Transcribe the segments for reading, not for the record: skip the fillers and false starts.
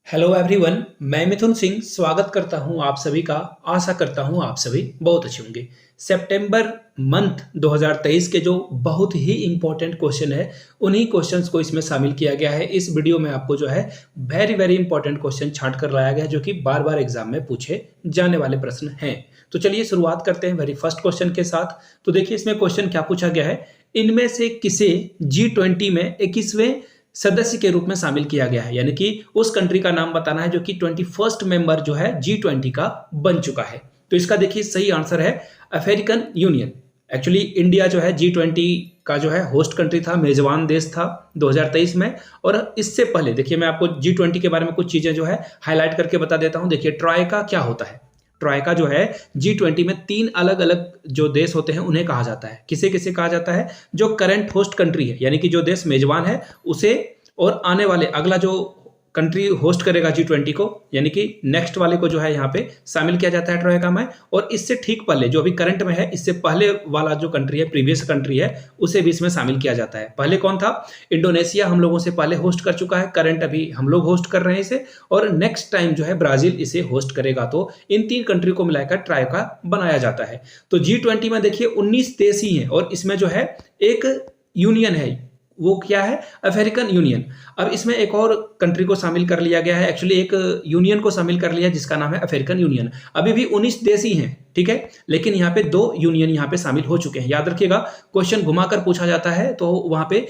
Hello everyone, मैं मिथुन सिंह स्वागत करता हूं आप सभी का। आशा करता हूं आप सभी बहुत अच्छे होंगे। सितंबर मंथ 2023 के जो बहुत ही इंपॉर्टेंट क्वेश्चन है, उन्हीं क्वेश्चंस को इसमें शामिल किया गया है। इस वीडियो में आपको जो है वेरी वेरी इंपॉर्टेंट क्वेश्चन छांट कर लाया गया है, जो कि बार बार एग्जाम में पूछे जाने वाले प्रश्न हैं। तो चलिए शुरुआत करते हैं वेरी फर्स्ट क्वेश्चन के साथ। तो देखिए इसमें क्वेश्चन क्या पूछा गया है, इनमें से किसे G20 में 21वें सदस्य के रूप में शामिल किया गया है। यानी कि उस कंट्री का नाम बताना है जो कि 21st मेंबर जो है G20 का बन चुका है। तो इसका देखिए सही आंसर है अफ्रीकन यूनियन। एक्चुअली इंडिया जो है G20 का जो है होस्ट कंट्री था, मेजबान देश था 2023 में। और इससे पहले देखिए मैं आपको G20 के बारे में कुछ चीजें जो है हाईलाइट करके बता देता हूं। देखिए ट्राइका क्या होता है। ट्राइका जो है G20 में 3 अलग अलग जो देश होते हैं उन्हें कहा जाता है। किसे किसे कहा जाता है? जो करंट होस्ट कंट्री है, यानी कि जो देश मेजबान है उसे, और आने वाले अगला जो कंट्री होस्ट करेगा G20 को, यानी कि नेक्स्ट वाले को जो है यहाँ पे शामिल किया जाता है ट्राइका में। और इससे ठीक पहले जो अभी करंट में है, इससे पहले वाला जो कंट्री है, प्रीवियस कंट्री है, उसे भी इसमें शामिल किया जाता है। पहले कौन था? इंडोनेशिया हम लोगों से पहले होस्ट कर चुका है, करंट अभी हम लोग होस्ट कर रहे हैं इसे, और नेक्स्ट टाइम जो है ब्राजील इसे होस्ट करेगा। तो इन 3 कंट्री को मिलाकर ट्राइका बनाया जाता है। तो G20 में देखिए 19 देश ही हैं, और इसमें जो है एक यूनियन है, वो क्या है? African union. अब इसमें एक और कंट्री को शामिल कर लिया गया है, एक्चुअली एक यूनियन को शामिल कर लिया जिसका नाम है अफ्रीकन यूनियन। अभी भी 19 देश ही हैं, ठीक है, लेकिन यहाँ पे 2 यूनियन यहाँ पे शामिल हो चुके हैं। याद रखिएगा, क्वेश्चन घुमाकर पूछा जाता है तो वहां पे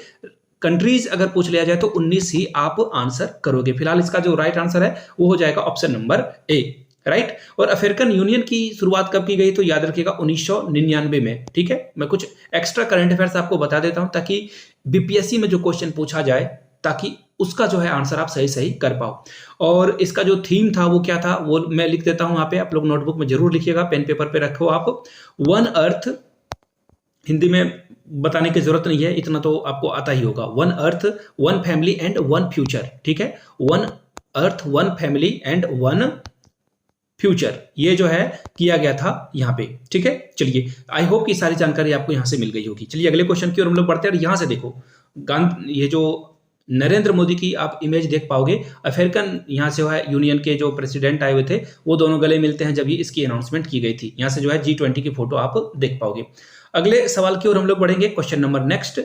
कंट्रीज अगर पूछ लिया जाए तो 19 ही आप आंसर करोगे। फिलहाल इसका जो राइट आंसर है वो हो जाएगा ऑप्शन नंबर ए, राइट। और अफ्रीकन यूनियन की शुरुआत कब की गई? तो याद रखिएगा 1999 में, ठीक है। मैं कुछ एक्स्ट्रा करंट अफेयर्स आपको बता देता हूं ताकि बीपीएससी में जो क्वेश्चन पूछा जाए, ताकि उसका जो है आंसर आप सही सही कर पाओ। और इसका जो थीम था वो क्या था, वो मैं लिख देता हूं यहाँ पे, आप लोग नोटबुक में जरूर लिखिएगा, पेन पेपर पे रखो आप। वन अर्थ, हिंदी में बताने की जरूरत नहीं है, इतना तो आपको आता ही होगा। One earth, one family and one future, ठीक है। One earth, one family and one future, ये जो है किया गया था यहाँ पे, ठीक है। चलिए, आई होप कि सारी जानकारी आपको यहाँ से मिल गई होगी। चलिए अगले क्वेश्चन की ओर हम लोग बढ़ते हैं। और यहाँ से देखो, ये जो नरेंद्र मोदी की आप इमेज देख पाओगे। अफ्रीकन यहाँ से जो है यूनियन के जो प्रेसिडेंट आए हुए थे, वो दोनों गले मिलते हैं जब ये इसकी अनाउंसमेंट की गई थी। यहाँ से जो है G20 की फोटो आप देख पाओगे। अगले सवाल की ओर हम लोग बढ़ेंगे। Question number next,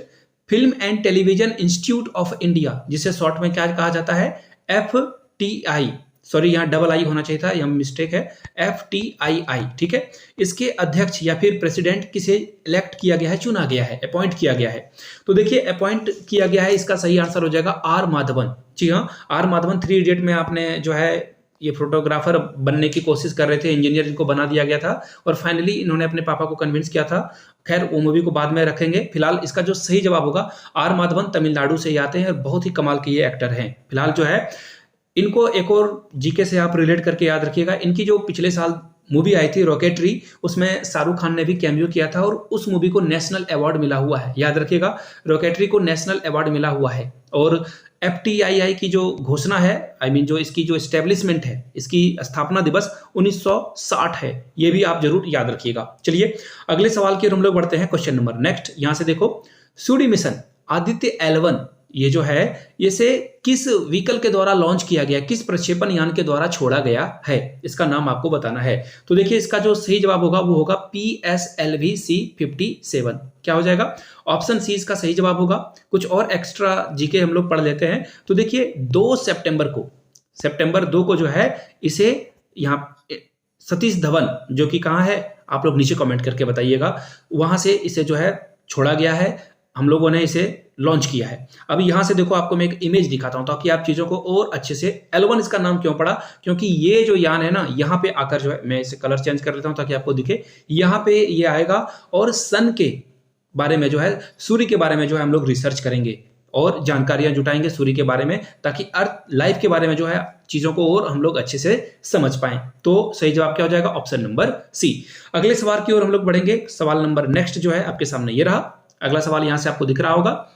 film and television institute of India, जिसे शॉर्ट में क्या कहा जाता है? FTI, सॉरी यहाँ डबल आई होना चाहिए था, यह मिस्टेक है, FTII, ठीक है। इसके अध्यक्ष या फिर प्रेसिडेंट किसे इलेक्ट किया गया है, चुना गया है, अपॉइंट किया गया है? तो देखिए अपॉइंट किया गया है, इसका सही आंसर हो जाएगा आर माधवन। जी हाँ, आर माधवन 3 इडियट में आपने जो है ये फोटोग्राफर बनने की कोशिश कर रहे थे, इंजीनियर इनको बना दिया गया था, और फाइनली इन्होंने अपने पापा को कन्विंस किया था। खैर वो मूवी को बाद में रखेंगे। फिलहाल इसका जो सही जवाब होगा, आर माधवन तमिलनाडु से आते हैं और बहुत ही कमाल के ये एक्टर हैं। फिलहाल जो है इनको एक और जीके से आप रिलेट करके याद रखिएगा, इनकी जो पिछले साल मूवी आई थी रॉकेटरी, उसमें शाहरुख खान ने भी कैमियो किया था, और उस मूवी को नेशनल अवार्ड मिला हुआ है। याद रखिएगा, रॉकेटरी को नेशनल अवार्ड मिला हुआ है। और FTII की जो घोषणा है, जो इसकी जो एस्टेब्लिशमेंट है, इसकी स्थापना दिवस 1960 है। ये भी आप जरूर याद रखिएगा। चलिए अगले सवाल की ओर हम लोग बढ़ते हैं। क्वेश्चन नंबर नेक्स्ट, यहां से देखो, सूर्य मिशन आदित्य L1, ये जो है इसे किस व्हीकल के द्वारा लॉन्च किया गया, किस प्रक्षेपण यान के द्वारा छोड़ा गया है? इसका नाम आपको बताना है। तो देखिए इसका जो सही जवाब होगा वो होगा PSLV-C57। क्या हो जाएगा? ऑप्शन सी इसका सही जवाब होगा। कुछ और एक्स्ट्रा जीके हम लोग पढ़ लेते हैं। तो देखिए 2 सितंबर 2 को जो है इसे यहाँ सतीश धवन, जो कि कहाँ है, आप लोग नीचे कमेंट करके बताइएगा, वहां से इसे जो है छोड़ा गया है, हम लोगों ने इसे लॉन्च किया है। अब यहां से देखो, आपको मैं एक इमेज दिखाता हूं ताकि आप चीजों को और अच्छे से, L1 इसका नाम क्यों पड़ा, क्योंकि ये जो यान है ना, यहाँ पे आकर जो है, मैं इसे कलर चेंज कर लेता हूं ताकि आपको दिखे, यहाँ पे ये आएगा, और सन के बारे में जो है, सूर्य के बारे में जो है हम लोग रिसर्च करेंगे और जानकारियां जुटाएंगे सूर्य के बारे में, ताकि अर्थ लाइफ के बारे में जो है चीजों को और हम लोग अच्छे से समझ पाएं। तो सही जवाब क्या हो जाएगा? Option number C. अगले सवाल की ओर हम लोग बढ़ेंगे। सवाल नंबर नेक्स्ट जो है आपके सामने ये रहा। अगला सवाल यहां से आपको दिख रहा होगा।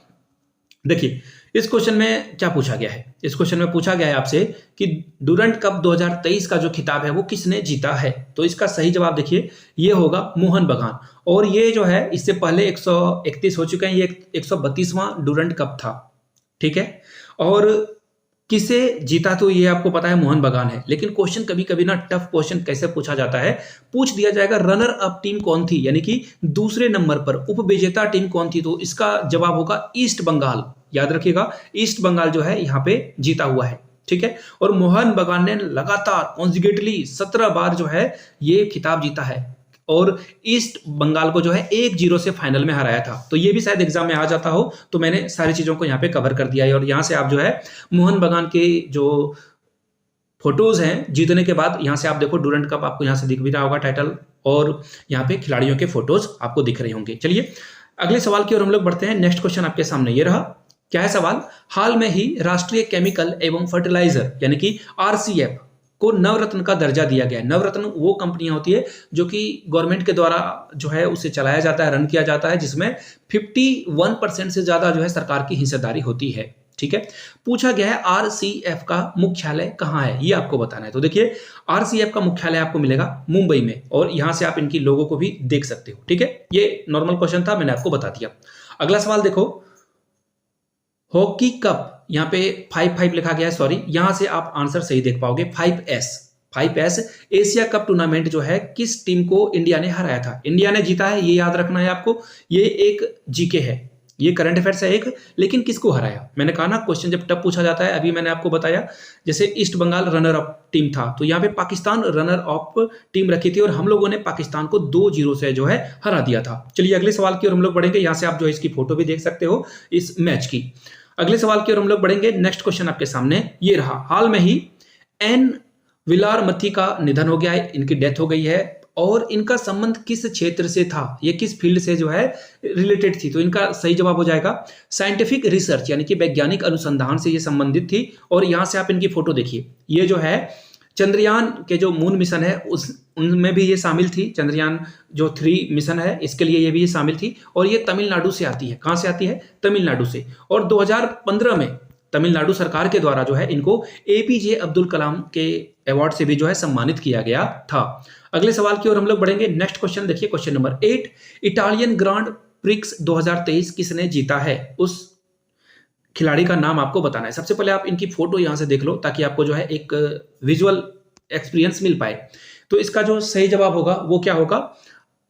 देखिए इस क्वेश्चन में क्या पूछा गया है। इस क्वेश्चन में पूछा गया है आपसे कि डुरंड कप 2023 का जो खिताब है वो किसने जीता है? तो इसका सही जवाब देखिए ये होगा मोहन बगान। और ये जो है इससे पहले 131 हो चुके हैं, ये 132वां डुरंड कप था, ठीक है। और किसे जीता, तो ये आपको पता है मोहन बगान है। लेकिन क्वेश्चन कभी कभी ना टफ क्वेश्चन कैसे पूछा जाता है, पूछ दिया जाएगा रनर अप टीम कौन थी, यानी कि दूसरे नंबर पर उपविजेता टीम कौन थी, तो इसका जवाब होगा ईस्ट बंगाल। याद रखिएगा, ईस्ट बंगाल जो है यहाँ पे जीता हुआ है, ठीक है। और मोहन बगान ने लगातार कॉन्जिक्यूटिवली 17 बार जो है ये खिताब जीता है और ईस्ट बंगाल को जो है 1-0 से फाइनल में हराया था। तो ये भी शायद एग्जाम में आ जाता हो, तो मैंने सारी चीजों को यहाँ पे कवर कर दिया है। और यहाँ से आप जो है मोहन बगान के जो फोटोज हैं जीतने के बाद, यहाँ से आप देखो डूरंट कप आपको यहाँ से दिख भी रहा होगा टाइटल, और यहाँ पे खिलाड़ियों के फोटोज आपको दिख रहे होंगे। चलिए अगले सवाल की ओर हम लोग बढ़ते हैं। नेक्स्ट क्वेश्चन आपके सामने ये रहा। क्या है सवाल? हाल में ही राष्ट्रीय केमिकल एवं फर्टिलाइजर यानी कि आरसीएफ को नवरत्न का दर्जा दिया गया है। नवरत्न वो कंपनियां होती है जो कि गवर्नमेंट के द्वारा जो है उसे चलाया जाता है, रन किया जाता है, जिसमें 51% से ज्यादा जो है सरकार की हिस्सेदारी होती है, ठीक है। पूछा गया है आरसीएफ का मुख्यालय कहाँ है, ये आपको बताना है। तो देखिए आरसीएफ का मुख्यालय आपको मिलेगा मुंबई में, और यहां से आप इनकी लोगों को भी देख सकते हो, ठीक है। ये नॉर्मल क्वेश्चन था, मैंने आपको बता दिया। अगला सवाल देखो, हॉकी कप, यहाँ पे 5-5 लिखा गया है, सॉरी, यहां से आप आंसर सही देख पाओगे। 5S एशिया कप टूर्नामेंट जो है किस टीम को इंडिया ने हराया था? इंडिया ने जीता है, ये याद रखना है आपको। ये एक जीके है, ये करंट अफेयर्स है एक, लेकिन किसको हराया? मैंने कहा ना क्वेश्चन जब टफ पूछा जाता है, अभी मैंने आपको बताया जैसे East Bengal runner up team था, तो यहाँ पे पाकिस्तान रनर अप टीम रखी थी और हम लोगों ने पाकिस्तान को 2-0 से जो है हरा दिया था। चलिए अगले सवाल की ओर हम लोग बढ़ेंगे। यहाँ से आप जो है इसकी फोटो भी देख सकते हो इस मैच की। अगले सवाल की ओर हम लोग बढ़ेंगे। नेक्स्ट क्वेश्चन आपके सामने ये रहा। हाल में ही एन विलारमथी का निधन हो गया है, इनकी डेथ हो गई है, और इनका संबंध किस क्षेत्र से था, ये किस फील्ड से जो है रिलेटेड थी? तो इनका सही जवाब हो जाएगा साइंटिफिक रिसर्च, यानी कि वैज्ञानिक अनुसंधान से ये संबंधित थी। और यहां से आप इनकी फोटो देखिए, ये जो है चंद्रयान के जो मून मिशन है उनमें भी ये शामिल थी। चंद्रयान जो 3 मिशन है इसके लिए ये भी शामिल थी, और ये तमिलनाडु से आती है। कहां से आती है? तमिलनाडु से। और 2015 में तमिलनाडु सरकार के द्वारा जो है इनको एपीजे अब्दुल कलाम के अवार्ड से भी जो है सम्मानित किया गया था। अगले सवाल की ओर हम लोग बढ़ेंगे। नेक्स्ट क्वेश्चन देखिए, question number 8, Italian grand prix 2023 किसने जीता है? उस खिलाड़ी का नाम आपको बताना है। सबसे पहले आप इनकी फोटो यहां से देख लो ताकि आपको जो है एक विजुअल एक्सपीरियंस मिल पाए। तो इसका जो सही जवाब होगा वो क्या होगा,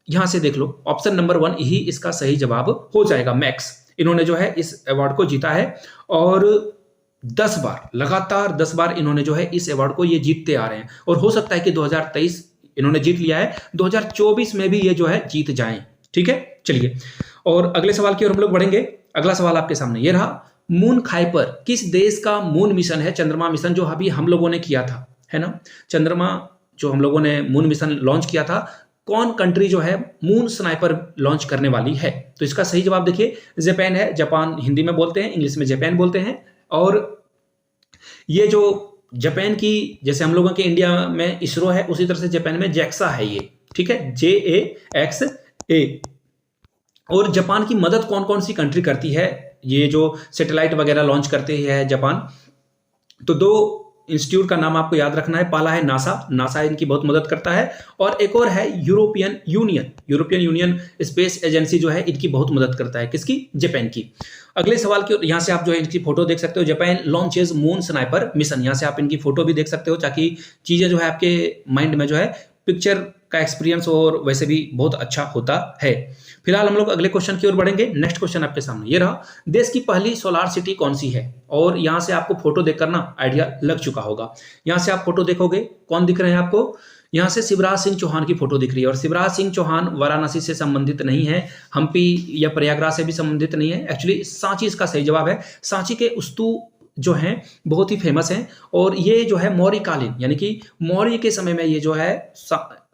यहां से देख लो, ऑप्शन नंबर 1 ही इसका सही जवाब हो जाएगा। मैक्स, इन्होंने जो है इस अवार्ड को जीता है और 10 बार, लगातार 10 बार इन्होंने जो है इस अवार्ड को ये जीतते आ रहे हैं, और हो सकता है कि 2023 इन्होंने जीत लिया है, 2024 में भी ये जो है जीत जाएं, ठीक है। चलिए और अगले सवाल की ओर हम लोग बढ़ेंगे। अगला सवाल आपके सामने ये रहा। मून खाइपर किस देश का मून मिशन है? चंद्रमा मिशन जो अभी हम लोगों ने किया था, है ना, चंद्रमा जो हम लोगों ने मून मिशन लॉन्च किया था, कौन कंट्री जो है मून स्नाइपर लॉन्च करने वाली है? तो इसका सही जवाब देखिए जापान है। जापान हिंदी में बोलते हैं, इंग्लिश में जापान बोलते हैं। और ये जो जापान की, जैसे हम लोगों के इंडिया में इसरो है, उसी तरह से जापान में जैक्सा है ये, ठीक है, JAXA। और जापान की मदद कौन कौन सी कंट्री करती है? ये जो सैटेलाइट वगैरह लॉन्च करते हैं जापान, तो 2 इंस्टीट्यूट का नाम आपको याद रखना है। पहला है नासा इनकी बहुत मदद करता है, और एक और है यूरोपियन यूनियन स्पेस एजेंसी जो है इनकी बहुत मदद करता है। किसकी? जापान की। अगले सवाल की, यहां से आप जो है इनकी फोटो देख सकते हो। Japan launches moon sniper mission, यहां से आप इनकी फोटो भी देख सकते हो ताकि चीजें जो है आपके माइंड में जो है पिक्चर का एक्सपीरियंस और वैसे भी बहुत अच्छा होता है। फिलहाल हम लोग अगले क्वेश्चन की ओर बढ़ेंगे। नेक्स्ट क्वेश्चन आपके सामने ये रहा। देश की पहली सोलार सिटी कौन सी है? और यहां से आपको फोटो देखकर ना आइडिया लग चुका होगा। यहां से आप फोटो देखोगे, कौन दिख रहे हैं आपको? यहां से शिवराज सिंह चौहान की फोटो दिख रही है, और शिवराज सिंह चौहान वाराणसी से संबंधित नहीं है, हम्पी या प्रयागराज से भी संबंधित नहीं है। एक्चुअली सांची इसका सही जवाब है। सांची के स्तूप जो हैं बहुत ही फेमस हैं, और ये जो है मौर्यकालीन, यानी कि मौर्य के समय में ये जो है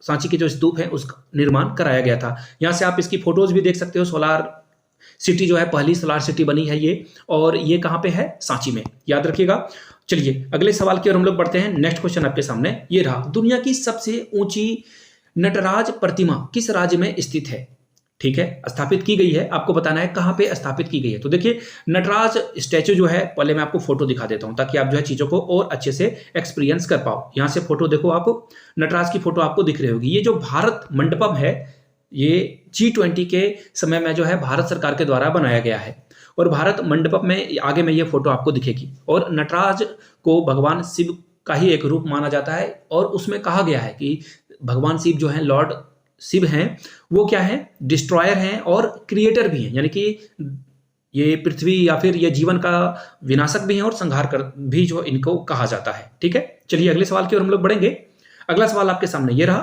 सांची के जो स्तूप है उसका निर्माण कराया गया था। यहां से आप इसकी फोटोज भी देख सकते हो। सोलार सिटी जो है, पहली सोलार सिटी बनी है ये, और ये कहां पे है? सांची में, याद रखिएगा। चलिए अगले सवाल की ओर हम लोग बढ़ते हैं। नेक्स्ट क्वेश्चन आपके सामने ये रहा। दुनिया की सबसे ऊंची नटराज प्रतिमा किस राज्य में स्थित है? ठीक है, स्थापित की गई है, आपको बताना है कहां पे स्थापित की गई है। तो देखिए नटराज स्टैचू जो है, पहले मैं आपको फोटो दिखा देता हूं ताकि आप जो है चीजों को और अच्छे से एक्सपीरियंस कर पाओ। यहां से फोटो देखो, आप नटराज की फोटो आपको दिख रही होगी। ये जो भारत मंडपम है, ये G20 के समय में जो है भारत सरकार के द्वारा बनाया गया है। और भारत मंडपम में आगे में ये फोटो आपको दिखेगी। और नटराज को भगवान शिव का ही एक रूप माना जाता है और उसमें कहा गया है कि भगवान शिव जो हैं, लॉर्ड शिव हैं, वो क्या है, डिस्ट्रॉयर हैं और क्रिएटर भी हैं, यानी कि ये पृथ्वी या फिर ये जीवन का विनाशक भी हैं और संहार कर भी जो इनको कहा जाता है। ठीक है, चलिए अगले सवाल की ओर हम लोग बढ़ेंगे। अगला सवाल आपके सामने ये रहा,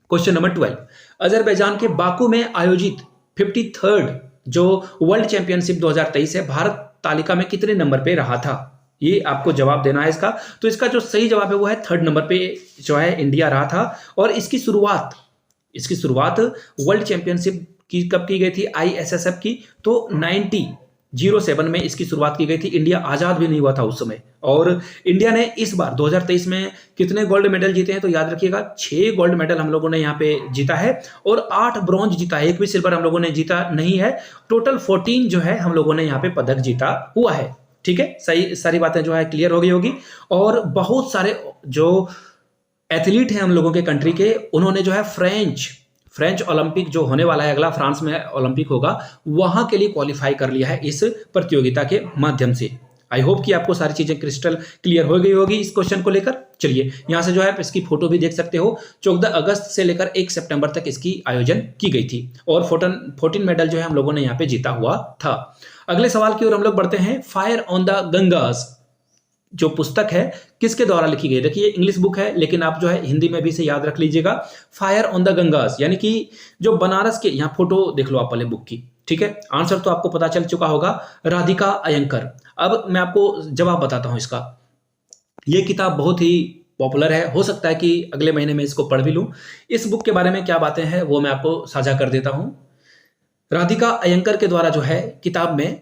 क्वेश्चन नंबर 12। अजरबैजान के बाकू में आयोजित 53rd जो वर्ल्ड चैंपियनशिप 2023 है, भारत तालिका में कितने नंबर पे रहा था? ये आपको जवाब देना है इसका। तो इसका जो सही जवाब है वो है 3rd नंबर पे जो है इंडिया रहा था। और इसकी शुरुआत वर्ल्ड चैंपियनशिप की कब की गई थी? ISSF की। तो 1907 में इसकी शुरुआत की गई थी। इंडिया आजाद भी नहीं हुआ था उस समय। और इंडिया ने इस बार 2023 में कितने गोल्ड मेडल जीते हैं? तो याद रखिएगा 6 गोल्ड मेडल हम लोगों ने यहाँ पे जीता है और 8 ब्रॉन्ज जीता है, एक भी सिल्वर हम लोगों ने जीता नहीं है। टोटल 14 जो है हम लोगों ने यहाँ पे पदक जीता हुआ है। ठीक है, सही सारी बातें जो है क्लियर हो गई होगी। और बहुत सारे जो एथलीट हैं हम लोगों के कंट्री के, उन्होंने जो है फ्रेंच ओलंपिक जो होने वाला है, अगला फ्रांस में ओलंपिक होगा, वहां के लिए क्वालिफाई कर लिया है इस प्रतियोगिता के माध्यम से। आई होप कि आपको सारी चीजें क्रिस्टल क्लियर हो गई होगी इस क्वेश्चन को लेकर। चलिए यहां से जो है इसकी फोटो भी देख सकते हो। 14 अगस्त से लेकर 1 सितंबर तक इसकी आयोजन की गई थी और 14 मेडल जो है हम लोगों ने यहाँ पे जीता हुआ था। अगले सवाल की ओर हम लोग बढ़ते हैं। फायर ऑन द गंगास जो पुस्तक है किसके द्वारा लिखी गई? देखिए इंग्लिश बुक है, लेकिन आप जो है हिंदी में भी इसे याद रख लीजिएगा। फायर ऑन द गंगास यानी कि जो बनारस के, यहाँ फोटो देख लो आप पहले बुक की। ठीक है, आंसर तो आपको पता चल चुका होगा, राधिका अयंकर। अब मैं आपको जवाब बताता हूं इसका। यह किताब बहुत ही पॉपुलर है, हो सकता है कि अगले महीने में इसको पढ़ भी लूं। इस बुक के बारे में क्या बातें हैं वो मैं आपको साझा कर देता हूं। राधिका अयंकर के द्वारा जो है किताब में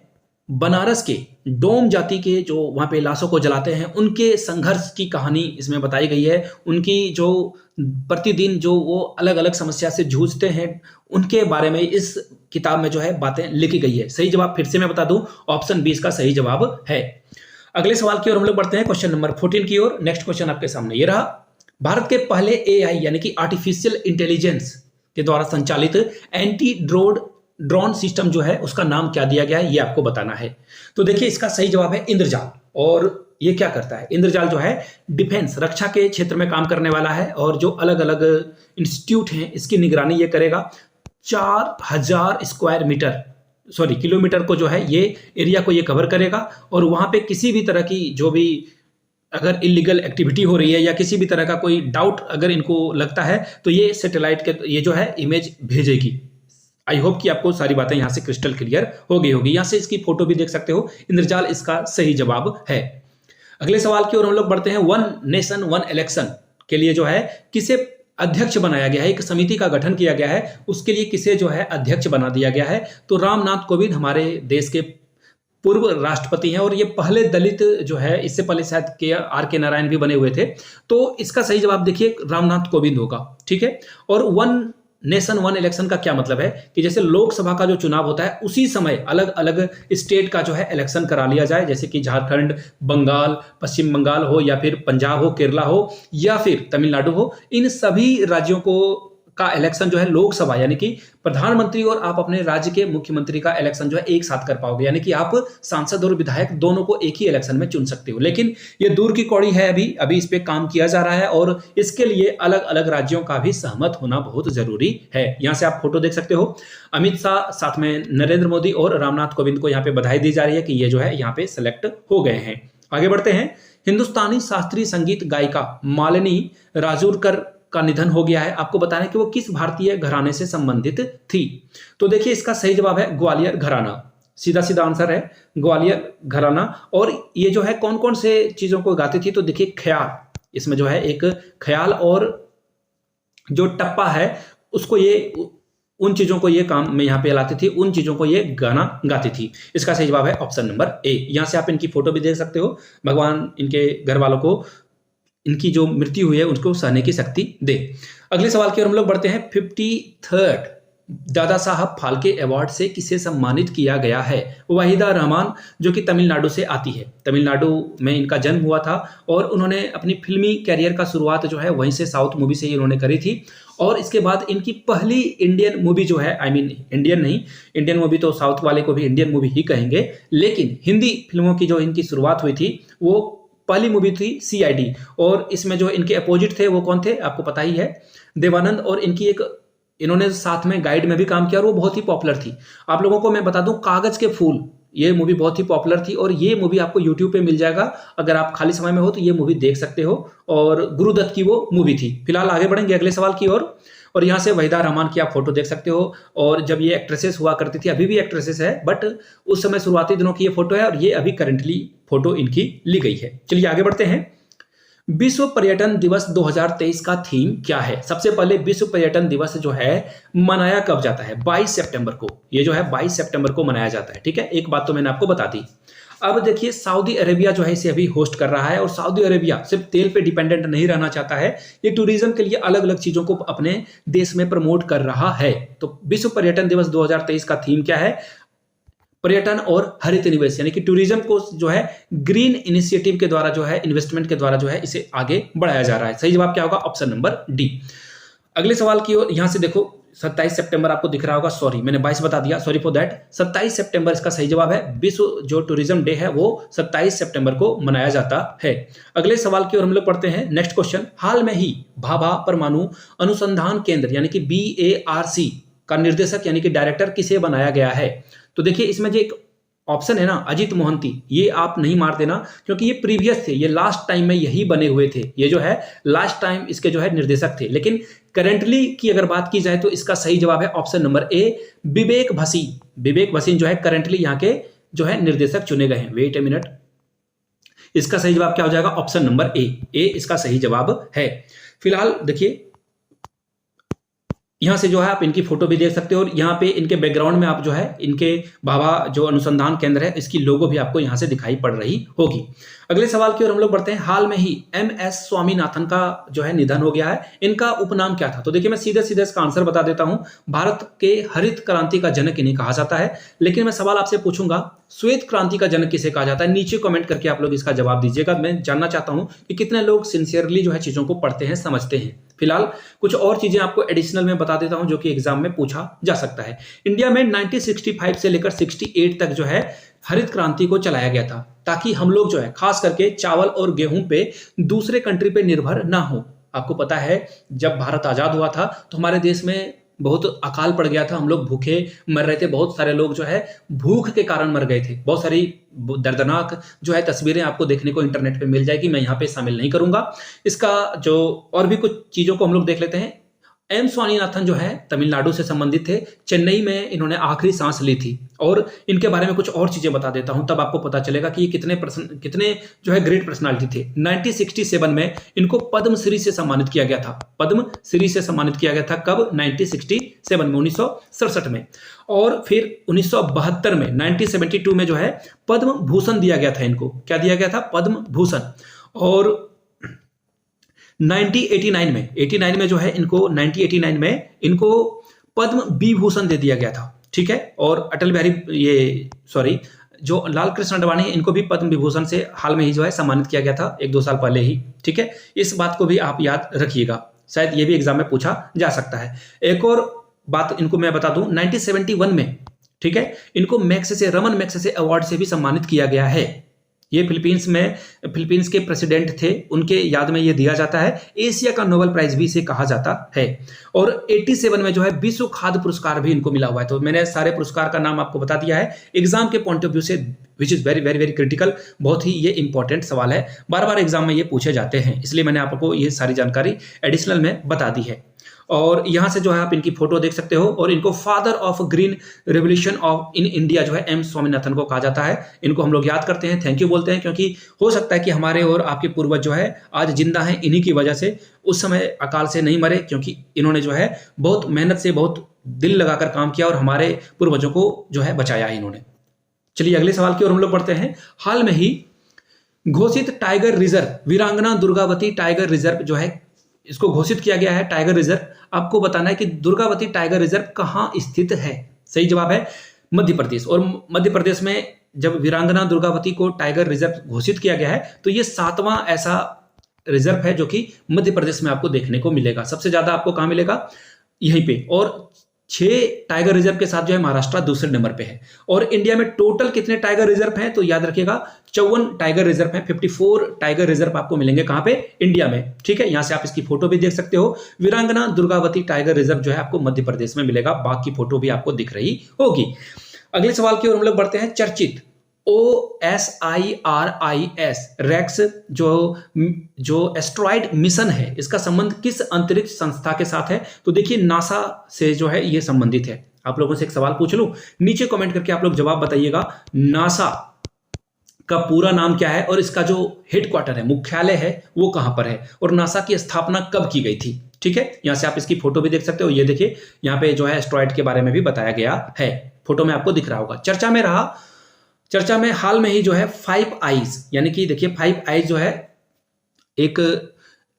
बनारस के डोम जाति के जो वहां पे लाशों को जलाते हैं, उनके संघर्ष की कहानी इसमें बताई गई है। उनकी जो प्रतिदिन जो वो अलग अलग समस्या से जूझते हैं, उनके बारे में इस किताब में जो है बातें लिखी गई है। सही जवाब फिर से मैं बता दूं, ऑप्शन 20 का सही जवाब है। अगले सवाल की ओर हम लोग बढ़ते हैं, क्वेश्चन नंबर 14 की ओर। नेक्स्ट क्वेश्चन आपके सामने ये रहा। भारत के पहले AI यानी कि आर्टिफिशियल इंटेलिजेंस के द्वारा संचालित एंटी ड्रोन सिस्टम जो है उसका नाम क्या दिया गया है, ये आपको बताना है। तो देखिए इसका सही जवाब है इंद्रजाल। और ये क्या करता है? इंद्रजाल जो है डिफेंस, रक्षा के क्षेत्र में काम करने वाला है और जो अलग अलग इंस्टीट्यूट हैं इसकी निगरानी ये करेगा। 4000 स्क्वायर किलोमीटर को जो है ये एरिया को ये कवर करेगा। और वहां पे किसी भी तरह की जो भी अगर इलीगल एक्टिविटी हो रही है या किसी भी तरह का कोई डाउट अगर इनको लगता है तो ये सैटेलाइट के ये जो है इमेज भेजेगी। आई होप कि आपको सारी बातें यहां से क्रिस्टल क्लियर हो गई होगी। यहां से इसकी फोटो भी देख सकते हो। इंद्रजाल इसका सही जवाब है। अगले सवाल की ओर हम लोग बढ़ते हैं। 1 नेशन 1 इलेक्शन के लिए जो है किसे अध्यक्ष बनाया गया है? एक समिति का गठन किया गया है, उसके लिए किसे जो है अध्यक्ष बना दिया गया है? तो रामनाथ कोविंद हमारे देश के पूर्व राष्ट्रपति हैं और ये पहले दलित जो है, इससे पहले शायद के नारायण भी बने हुए थे। तो इसका सही जवाब देखिए रामनाथ कोविंद होगा। ठीक है, और 1 नेशन 1 इलेक्शन का क्या मतलब है कि जैसे लोकसभा का जो चुनाव होता है उसी समय अलग अलग स्टेट का जो है इलेक्शन करा लिया जाए, जैसे कि झारखंड, बंगाल, पश्चिम बंगाल हो या फिर पंजाब हो, केरला हो या फिर तमिलनाडु हो, इन सभी राज्यों को का इलेक्शन जो है लोकसभा यानी कि प्रधानमंत्री और आप अपने राज्य के मुख्यमंत्री का इलेक्शन जो है एक साथ कर पाओगे, यानी कि आप सांसद और विधायक दोनों को एक ही इलेक्शन में चुन सकते हो। लेकिन ये दूर की कौड़ी है, अभी इस पे काम किया जा रहा है और इसके लिए अलग अलग राज्यों का भी सहमत होना बहुत जरूरी है। यहां से आप फोटो देख सकते हो। अमित शाह साथ में नरेंद्र मोदी और रामनाथ कोविंद को यहाँ पे बधाई दी जा रही है कि ये जो है यहाँ पे सिलेक्ट हो गए हैं। आगे बढ़ते हैं। हिंदुस्तानी शास्त्रीय संगीत गायिका मालिनी राजूरकर का निधन हो गया है। आपको बताना है कि वो किस भारतीय घराने से संबंधित थी। तो देखिए इसका सही जवाब है ग्वालियर घराना। सीधा सीधा आंसर है ग्वालियर घराना। और ये जो है कौन कौन से चीजों को गाती थी? तो देखिए ख्याल, इसमें जो है एक ख्याल और जो टप्पा है उसको ये उन चीजों को ये काम में यहाँ पे लाती थी, उन चीजों को ये गाना गाती थी। इसका सही जवाब है ऑप्शन नंबर ए। यहां से आप इनकी फोटो भी देख सकते हो। भगवान इनके घर वालों को इनकी जो मृत्यु हुई है उसको सहने की शक्ति दे। अगले सवाल की ओर हम लोग बढ़ते हैं। 53rd दादा साहब फाल्के अवार्ड से किसे सम्मानित किया गया है? वाहिदा रहमान जो कि तमिलनाडु से आती है। तमिलनाडु में इनका जन्म हुआ था और उन्होंने अपनी फिल्मी कैरियर का शुरुआत जो है वहीं से साउथ मूवी से ही उन्होंने करी थी। और इसके बाद इनकी पहली इंडियन मूवी जो है, आई मीन इंडियन नहीं, इंडियन मूवी तो साउथ वाले को भी इंडियन मूवी ही कहेंगे, लेकिन हिंदी फिल्मों की जो इनकी शुरुआत हुई थी वो पहली मूवी थी सीआईडी। और इसमें जो इनके अपोजिट थे वो कौन थे, आपको पता ही है, देवानंद। और इनकी एक, इन्होंने साथ में गाइड में भी काम किया और वो बहुत ही पॉपुलर थी। आप लोगों को मैं बता दूं, कागज के फूल, ये मूवी बहुत ही पॉपुलर थी और ये मूवी आपको यूट्यूब पे मिल जाएगा, अगर आप खाली समय में हो तो ये मूवी देख सकते हो। और गुरुदत्त की वो मूवी थी। फिलहाल आगे बढ़ेंगे अगले सवाल की ओर। और यहाँ से वहीदा रहमान की आप फोटो देख सकते हो। और जब ये एक्ट्रेसेस हुआ करती थी, अभी भी एक्ट्रेसेस है, बट उस समय शुरुआती दिनों की ये फोटो है और ये अभी करंटली फोटो इनकी ली गई है। चलिए आगे बढ़ते हैं। विश्व पर्यटन दिवस 2023 का थीम क्या है? सबसे पहले विश्व पर्यटन दिवस जो है मनाया कब जाता है? 22 सितंबर को। ये जो है 22 सितंबर को मनाया जाता है, ठीक है। एक बात तो मैंने आपको बता दी। अब देखिए, सऊदी अरेबिया जो है इसे अभी होस्ट कर रहा है और सऊदी अरेबिया सिर्फ तेल पे डिपेंडेंट नहीं रहना चाहता है, ये टूरिज्म के लिए अलग अलग चीजों को अपने देश में प्रमोट कर रहा है। तो विश्व पर्यटन दिवस 2023 का थीम क्या है? पर्यटन और हरित निवेश, यानी कि टूरिज्म को जो है ग्रीन इनिशिएटिव के द्वारा जो है, इन्वेस्टमेंट के द्वारा जो है इसे आगे बढ़ाया जा रहा है। सही जवाब क्या होगा? Option number D. अगले सवाल की ओर, यहां से देखो 27 सितंबर आपको दिख रहा होगा, सॉरी मैंने 22 बता दिया, सॉरी फॉर दैट। 27 सितंबर इसका सही जवाब है। विश्व जो टूरिज्म डे है वो 27 सितंबर को मनाया जाता है। अगले सवाल की ओर हम लोग पढ़ते हैं। नेक्स्ट क्वेश्चन, हाल में ही भाभा परमाणु अनुसंधान केंद्र यानी कि BARC का निर्देशक यानी कि डायरेक्टर किसे बनाया गया है? तो देखिए, इसमें जो एक ऑप्शन है ना, अजीत मोहंती, ये आप नहीं मार देना क्योंकि ये प्रीवियस थे, ये लास्ट टाइम में यही बने हुए थे। ये जो है लास्ट टाइम इसके जो है निर्देशक थे। लेकिन करेंटली की अगर बात की जाए तो इसका सही जवाब है ऑप्शन नंबर ए, विवेक भसीन। विवेक भसीन जो है करेंटली यहाँ के जो है निर्देशक चुने गए हैं। वेट ए मिनट, इसका सही जवाब क्या हो जाएगा? ऑप्शन नंबर ए इसका सही जवाब है। फिलहाल देखिए, यहां से जो है आप इनकी फोटो भी देख सकते हो और यहाँ पे इनके बैकग्राउंड में आप जो है इनके भाभा जो अनुसंधान केंद्र है इसकी लोगो भी आपको यहां से दिखाई पड़ रही होगी। अगले सवाल की ओर हम लोग बढ़ते हैं। हाल में ही MS स्वामीनाथन का जो है निधन हो गया है। इनका उपनाम क्या था? तो देखिए, मैं सीधे सीधे इसका आंसर बता देता हूं। भारत के हरित क्रांति का जनक इन्हें कहा जाता है। लेकिन मैं सवाल आपसे पूछूंगा, श्वेत क्रांति का जनक किसे कहा जाता है? नीचे कमेंट करके आप लोग इसका जवाब दीजिएगा। मैं जानना चाहता हूं कि कितने लोग सिंसियरली जो है चीजों को पढ़ते हैं, समझते हैं। फिलहाल कुछ और चीजें आपको एडिशनल में बता देता हूं जो कि एग्जाम में पूछा जा सकता है। इंडिया में 1965 से लेकर 68 तक जो है हरित क्रांति को चलाया गया था, ताकि हम लोग जो है खास करके चावल और गेहूं पे दूसरे कंट्री पे निर्भर ना हो। आपको पता है, जब भारत आजाद हुआ था तो हमारे देश में बहुत अकाल पड़ गया था, हम लोग भूखे मर रहे थे, बहुत सारे लोग जो है भूख के कारण मर गए थे। बहुत सारी दर्दनाक जो है तस्वीरें आपको देखने को इंटरनेट पे मिल जाएगी, मैं यहाँ पे शामिल नहीं करूंगा। इसका जो और भी कुछ चीजों को हम लोग देख लेते हैं। M स्वामीनाथन जो है तमिलनाडु से संबंधित थे। चेन्नई में इन्होंने आखिरी सांस ली थी। और इनके बारे में कुछ और चीजें बता देता हूं, तब आपको पता चलेगा कि ये कितने जो है ग्रेट पर्सनालिटी थे। 1967 में इनको पद्मश्री से सम्मानित किया गया था। पद्मश्री से सम्मानित किया गया था कब? 1967 में, 1967 में। और फिर 1972 में, 1972 में जो है पद्म भूषण दिया गया था इनको। क्या दिया गया था? पद्म भूषण। और 1989 में जो है इनको 1989 में इनको पद्म विभूषण दे दिया गया था, ठीक है। और अटल बिहारी जो लाल कृष्ण अडवाणी है, इनको भी पद्म विभूषण से हाल में ही जो है सम्मानित किया गया था, 1-2 साल पहले ही, ठीक है। इस बात को भी आप याद रखिएगा, शायद ये भी एग्जाम में पूछा जा सकता है। एक और बात इनको मैं बता दूं, 1971 में, ठीक है, इनको रमन मैग्सेसे अवार्ड से भी सम्मानित किया गया है। ये फिलीपींस के प्रेसिडेंट थे, उनके याद में ये दिया जाता है। एशिया का नोबेल प्राइज भी इसे कहा जाता है। और 87 में जो है विश्व खाद्य पुरस्कार भी इनको मिला हुआ है। तो मैंने सारे पुरस्कार का नाम आपको बता दिया है एग्जाम के पॉइंट ऑफ व्यू से, which is very very very critical. बहुत ही ये इंपॉर्टेंट सवाल है, बार बार एग्जाम में ये पूछे जाते हैं, इसलिए मैंने आपको ये सारी जानकारी एडिशनल में बता दी है। और यहां से जो है आप इनकी फोटो देख सकते हो। और इनको father of green revolution of in India जो है M स्वामीनाथन को कहा जाता है। इनको हम लोग याद करते हैं, थैंक यू बोलते हैं, क्योंकि हो सकता है कि हमारे और आपके पूर्वज जो है आज जिंदा हैं इन्हीं की वजह से। उस समय अकाल से नहीं मरे, क्योंकि इन्होंने जो है बहुत मेहनत से, बहुत दिल लगाकर काम किया और हमारे पूर्वजों को जो है बचाया इन्होंने। चलिए अगले सवाल की ओर हम लोग बढ़ते हैं। हाल में ही घोषित टाइगर रिजर्व, वीरांगना दुर्गावती टाइगर रिजर्व जो है, इसको घोषित किया गया है टाइगर रिजर्व। आपको बताना है कि दुर्गावती टाइगर रिजर्व कहां स्थित है। सही जवाब है मध्य प्रदेश। और मध्य प्रदेश में जब वीरांगना दुर्गावती को टाइगर रिजर्व घोषित किया गया है तो ये 7वां ऐसा रिजर्व है जो कि मध्य प्रदेश में आपको देखने को मिलेगा। सबसे ज्यादा आपको कहां मिलेगा? यहीं पे। और 6 टाइगर रिजर्व के साथ जो है महाराष्ट्र दूसरे नंबर पे है। और इंडिया में टोटल कितने टाइगर रिजर्व हैं? तो याद रखिएगा 54 टाइगर रिजर्व हैं। 54 टाइगर रिजर्व आपको मिलेंगे कहां पे? इंडिया में। ठीक है, यहां से आप इसकी फोटो भी देख सकते हो। वीरांगना दुर्गावती टाइगर रिजर्व जो है आपको मध्य प्रदेश में मिलेगा, बाकी फोटो भी आपको दिख रही होगी। अगले सवाल की ओर हम लोग बढ़ते हैं। चर्चित OSIRIS रेक्स जो एस्ट्रॉइड मिशन है, इसका संबंध किस अंतरिक्ष संस्था के साथ है? तो देखिए नासा से जो है ये संबंधित है। आप लोगों से एक सवाल पूछ लूं, नीचे कमेंट करके आप लोग जवाब बताइएगा। नासा का पूरा नाम क्या है और इसका जो हेडक्वार्टर है, मुख्यालय है, वो कहां पर है? और नासा की स्थापना कब की गई थी? ठीक है, यहां से आप इसकी फोटो भी देख सकते हो। ये देखिए यहां पे जो है एस्ट्रॉइड के बारे में भी बताया गया है, फोटो में आपको दिख रहा होगा। चर्चा में हाल में ही जो है 5 आईज, यानी कि देखिए 5 आईज जो है एक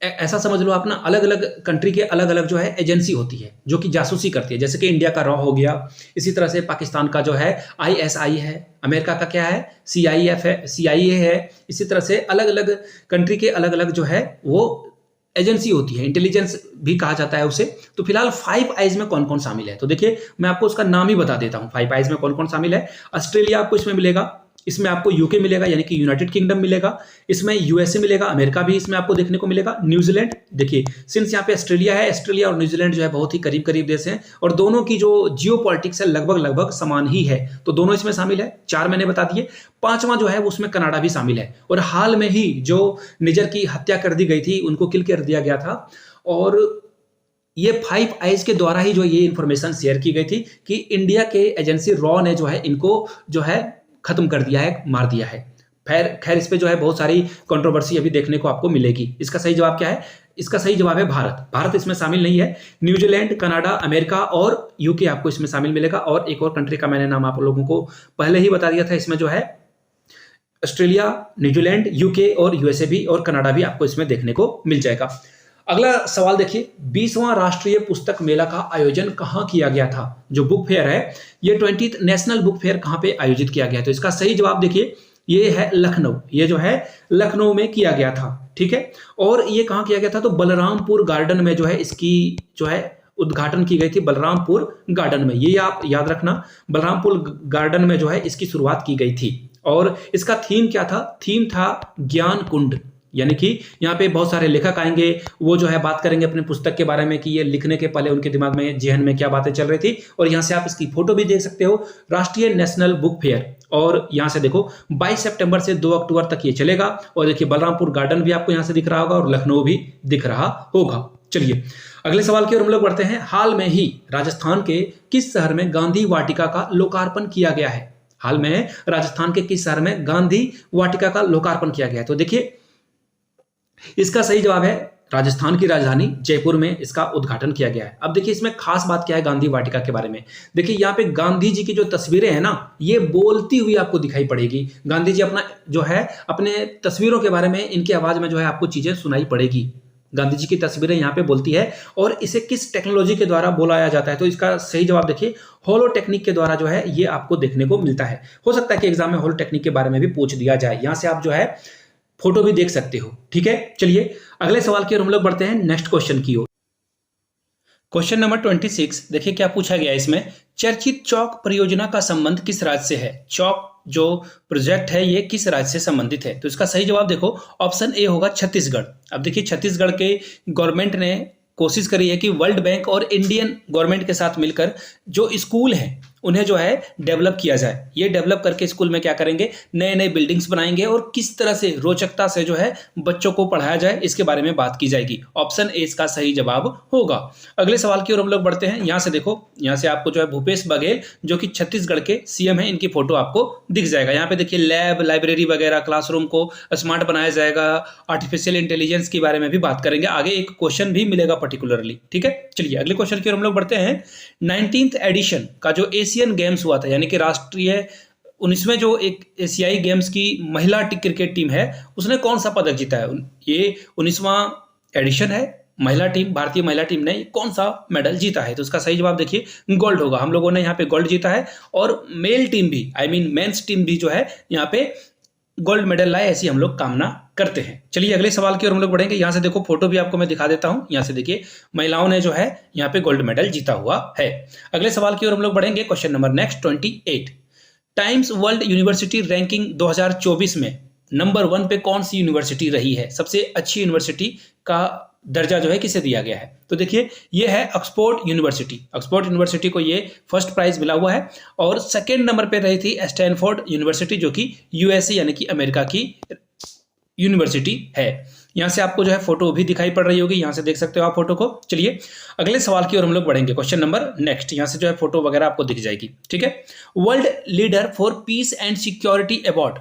ऐसा समझ लो आप ना, अलग अलग कंट्री के अलग अलग जो है एजेंसी होती है जो कि जासूसी करती है। जैसे कि इंडिया का रॉ हो गया, इसी तरह से पाकिस्तान का जो है ISI है, अमेरिका का क्या है CIF है, CIA है। इसी तरह से अलग अलग कंट्री के अलग अलग जो है वो एजेंसी होती है, इंटेलिजेंस भी कहा जाता है उसे। तो फिलहाल 5 आईज में कौन कौन शामिल है? तो देखिए मैं आपको उसका नाम ही बता देता हूं। 5 आईज में कौन कौन शामिल है? ऑस्ट्रेलिया आपको इसमें मिलेगा, इसमें आपको यूके मिलेगा यानी कि यूनाइटेड किंगडम मिलेगा, इसमें यूएसए मिलेगा, अमेरिका भी इसमें आपको देखने को मिलेगा, न्यूजीलैंड। देखिए सिंस यहाँ पे ऑस्ट्रेलिया है, ऑस्ट्रेलिया और न्यूजीलैंड जो है बहुत ही करीब करीब देश हैं और दोनों की जो जियो पॉलिटिक्स है लगभग समान ही है, तो दोनों इसमें शामिल है। 4 मैंने बता दिए। 5वां जो है उसमें कनाडा भी शामिल है। और हाल में ही जो निजर की हत्या कर दी गई थी, उनको किल कर दिया गया था। और ये 5 आईज के द्वारा ही जो ये इंफॉर्मेशन शेयर की गई थी कि इंडिया के एजेंसी रॉ ने जो है इनको जो है खत्म कर दिया है, मार दिया है। खैर इस पे जो है बहुत सारी कंट्रोवर्सी अभी देखने को आपको मिलेगी। इसका सही जवाब क्या है? इसका सही जवाब है भारत इसमें शामिल नहीं है। न्यूजीलैंड, कनाडा, अमेरिका और यूके आपको इसमें शामिल मिलेगा। और एक और कंट्री का मैंने नाम आप लोगों को पहले ही बता दिया था, इसमें जो है ऑस्ट्रेलिया, न्यूजीलैंड, यूके और यूएसए भी और कनाडा भी आपको इसमें देखने को मिल जाएगा। अगला सवाल देखिए, 20वां राष्ट्रीय पुस्तक मेला का आयोजन कहां किया गया था? जो बुक फेयर है, ये 20th नेशनल बुक फेयर कहां पे आयोजित किया गया? तो इसका सही जवाब देखिए ये है लखनऊ। ये जो है लखनऊ में किया गया था। ठीक है, और ये कहां किया गया था? तो बलरामपुर गार्डन में जो है इसकी जो है उद्घाटन की गई थी, बलरामपुर गार्डन में। ये आप याद रखना, बलरामपुर गार्डन में जो है इसकी शुरुआत की गई थी। और इसका थीम क्या था? थीम था ज्ञान कुंड, यानी कि यहाँ पे बहुत सारे लेखक आएंगे, वो जो है बात करेंगे अपने पुस्तक के बारे में कि ये लिखने के पहले उनके दिमाग में, जेहन में क्या बातें चल रही थी। और यहाँ से आप इसकी फोटो भी देख सकते हो, राष्ट्रीय नेशनल बुक फेयर। और यहाँ से देखो 22 सितंबर से 2 अक्टूबर तक ये चलेगा। और देखिए बलरामपुर गार्डन भी आपको यहाँ से दिख रहा होगा और लखनऊ भी दिख रहा होगा। चलिए अगले सवाल की ओर हम लोग बढ़ते हैं। हाल में ही राजस्थान के किस शहर में गांधी वाटिका का लोकार्पण किया गया है? हाल में राजस्थान के किस शहर में गांधी वाटिका का लोकार्पण किया गया है? तो देखिए इसका सही जवाब है राजस्थान की राजधानी जयपुर में इसका उद्घाटन किया गया है। अब देखिए इसमें खास बात क्या है गांधी वाटिका के बारे में? देखिए यहाँ पे गांधी जी की जो तस्वीरें हैं ना, ये बोलती हुई आपको दिखाई पड़ेगी। गांधी जी अपना जो है अपने तस्वीरों के बारे में इनकी आवाज में जो है आपको चीजें सुनाई पड़ेगी। गांधी जी की तस्वीरें यहाँ पे बोलती है। और इसे किस टेक्नोलॉजी के द्वारा बोलाया जाता है? तो इसका सही जवाब देखिए होलो टेक्निक के द्वारा जो है ये आपको देखने को मिलता है। हो सकता है कि एग्जाम में होलो टेक्निक के बारे में भी पूछ दिया जाए। यहाँ से आप जो है फोटो भी देख सकते हो। ठीक है, चलिए अगले सवाल की ओर हम लोग बढ़ते हैं, नेक्स्ट क्वेश्चन की ओर। क्वेश्चन नंबर 26 देखिए क्या पूछा गया है इसमें। चर्चित चौक परियोजना का संबंध किस राज्य से है? चौक जो प्रोजेक्ट है ये किस राज्य से संबंधित है? तो इसका सही जवाब देखो ऑप्शन ए होगा छत्तीसगढ़। अब देखिए छत्तीसगढ़ के गवर्नमेंट ने कोशिश करी है कि वर्ल्ड बैंक और इंडियन गवर्नमेंट के साथ मिलकर जो स्कूल हैं उन्हें जो है डेवलप किया जाए। ये डेवलप करके स्कूल में क्या करेंगे, नए नए बिल्डिंग्स बनाएंगे और किस तरह से रोचकता से जो है बच्चों को पढ़ाया जाए इसके बारे में बात की जाएगी। ऑप्शन ए इसका सही जवाब होगा। अगले सवाल की ओर हम लोग बढ़ते हैं। यहाँ से देखो, यहाँ से आपको जो है भूपेश बघेल जो कि छत्तीसगढ़ के सीएम है, इनकी फोटो आपको दिख जाएगा। यहाँ पे देखिए लैब, लाइब्रेरी वगैरह, क्लासरूम को स्मार्ट बनाया जाएगा। आर्टिफिशियल इंटेलिजेंस के बारे में भी बात करेंगे, आगे एक क्वेश्चन भी मिलेगा पर्टिकुलरली। ठीक है, चलिए अगले क्वेश्चन की ओर हम लोग बढ़ते हैं। 19th एडिशन का जो एशियन गेम्स हुआ था, यानी कि राष्ट्रीय 19वें जो एक एशियाई गेम्स की महिला क्रिकेट टीम है, उसने कौन सा पदक जीता है? ये 19वां एडिशन है, महिला टीम, भारतीय महिला टीम ने कौन सा मेडल जीता है? तो उसका सही जवाब देखिए गोल्ड होगा। हम लोगों ने यहाँ पे गोल्ड जीता है। और मेल टीम भी, आई मीन मेंस टीम भी जो है यहाँ पे गोल्ड मेडल लाए, ऐसी हम लोग कामना करते हैं। चलिए अगले सवाल की ओर हम लोग बढ़ेंगे। यहाँ से देखो फोटो भी आपको मैं दिखा देता हूँ। यहाँ से देखिए महिलाओं ने जो है यहाँ पे गोल्ड मेडल जीता हुआ है। अगले सवाल की ओर हम लोग बढ़ेंगे। Question number next 28, times world university ranking 2024 में नंबर 1 पे कौन सी यूनिवर्सिटी रही है? सबसे अच्छी यूनिवर्सिटी का दर्जा जो है किसे दिया गया है? तो देखिए ये है ऑक्सफोर्ड यूनिवर्सिटी। ऑक्सफोर्ड यूनिवर्सिटी को ये फर्स्ट प्राइज मिला हुआ है और सेकेंड नंबर पे रही थी स्टैनफोर्ड यूनिवर्सिटी, जो कि यूएसए यानी कि अमेरिका की यूनिवर्सिटी है। यहाँ से आपको जो है फोटो भी दिखाई पड़ रही होगी, यहाँ से देख सकते हो आप फोटो को। चलिए अगले सवाल की ओर हम लोग बढ़ेंगे। क्वेश्चन नंबर नेक्स्ट, यहाँ से जो है फोटो वगैरह आपको दिख जाएगी, ठीक है। World leader for piece and security award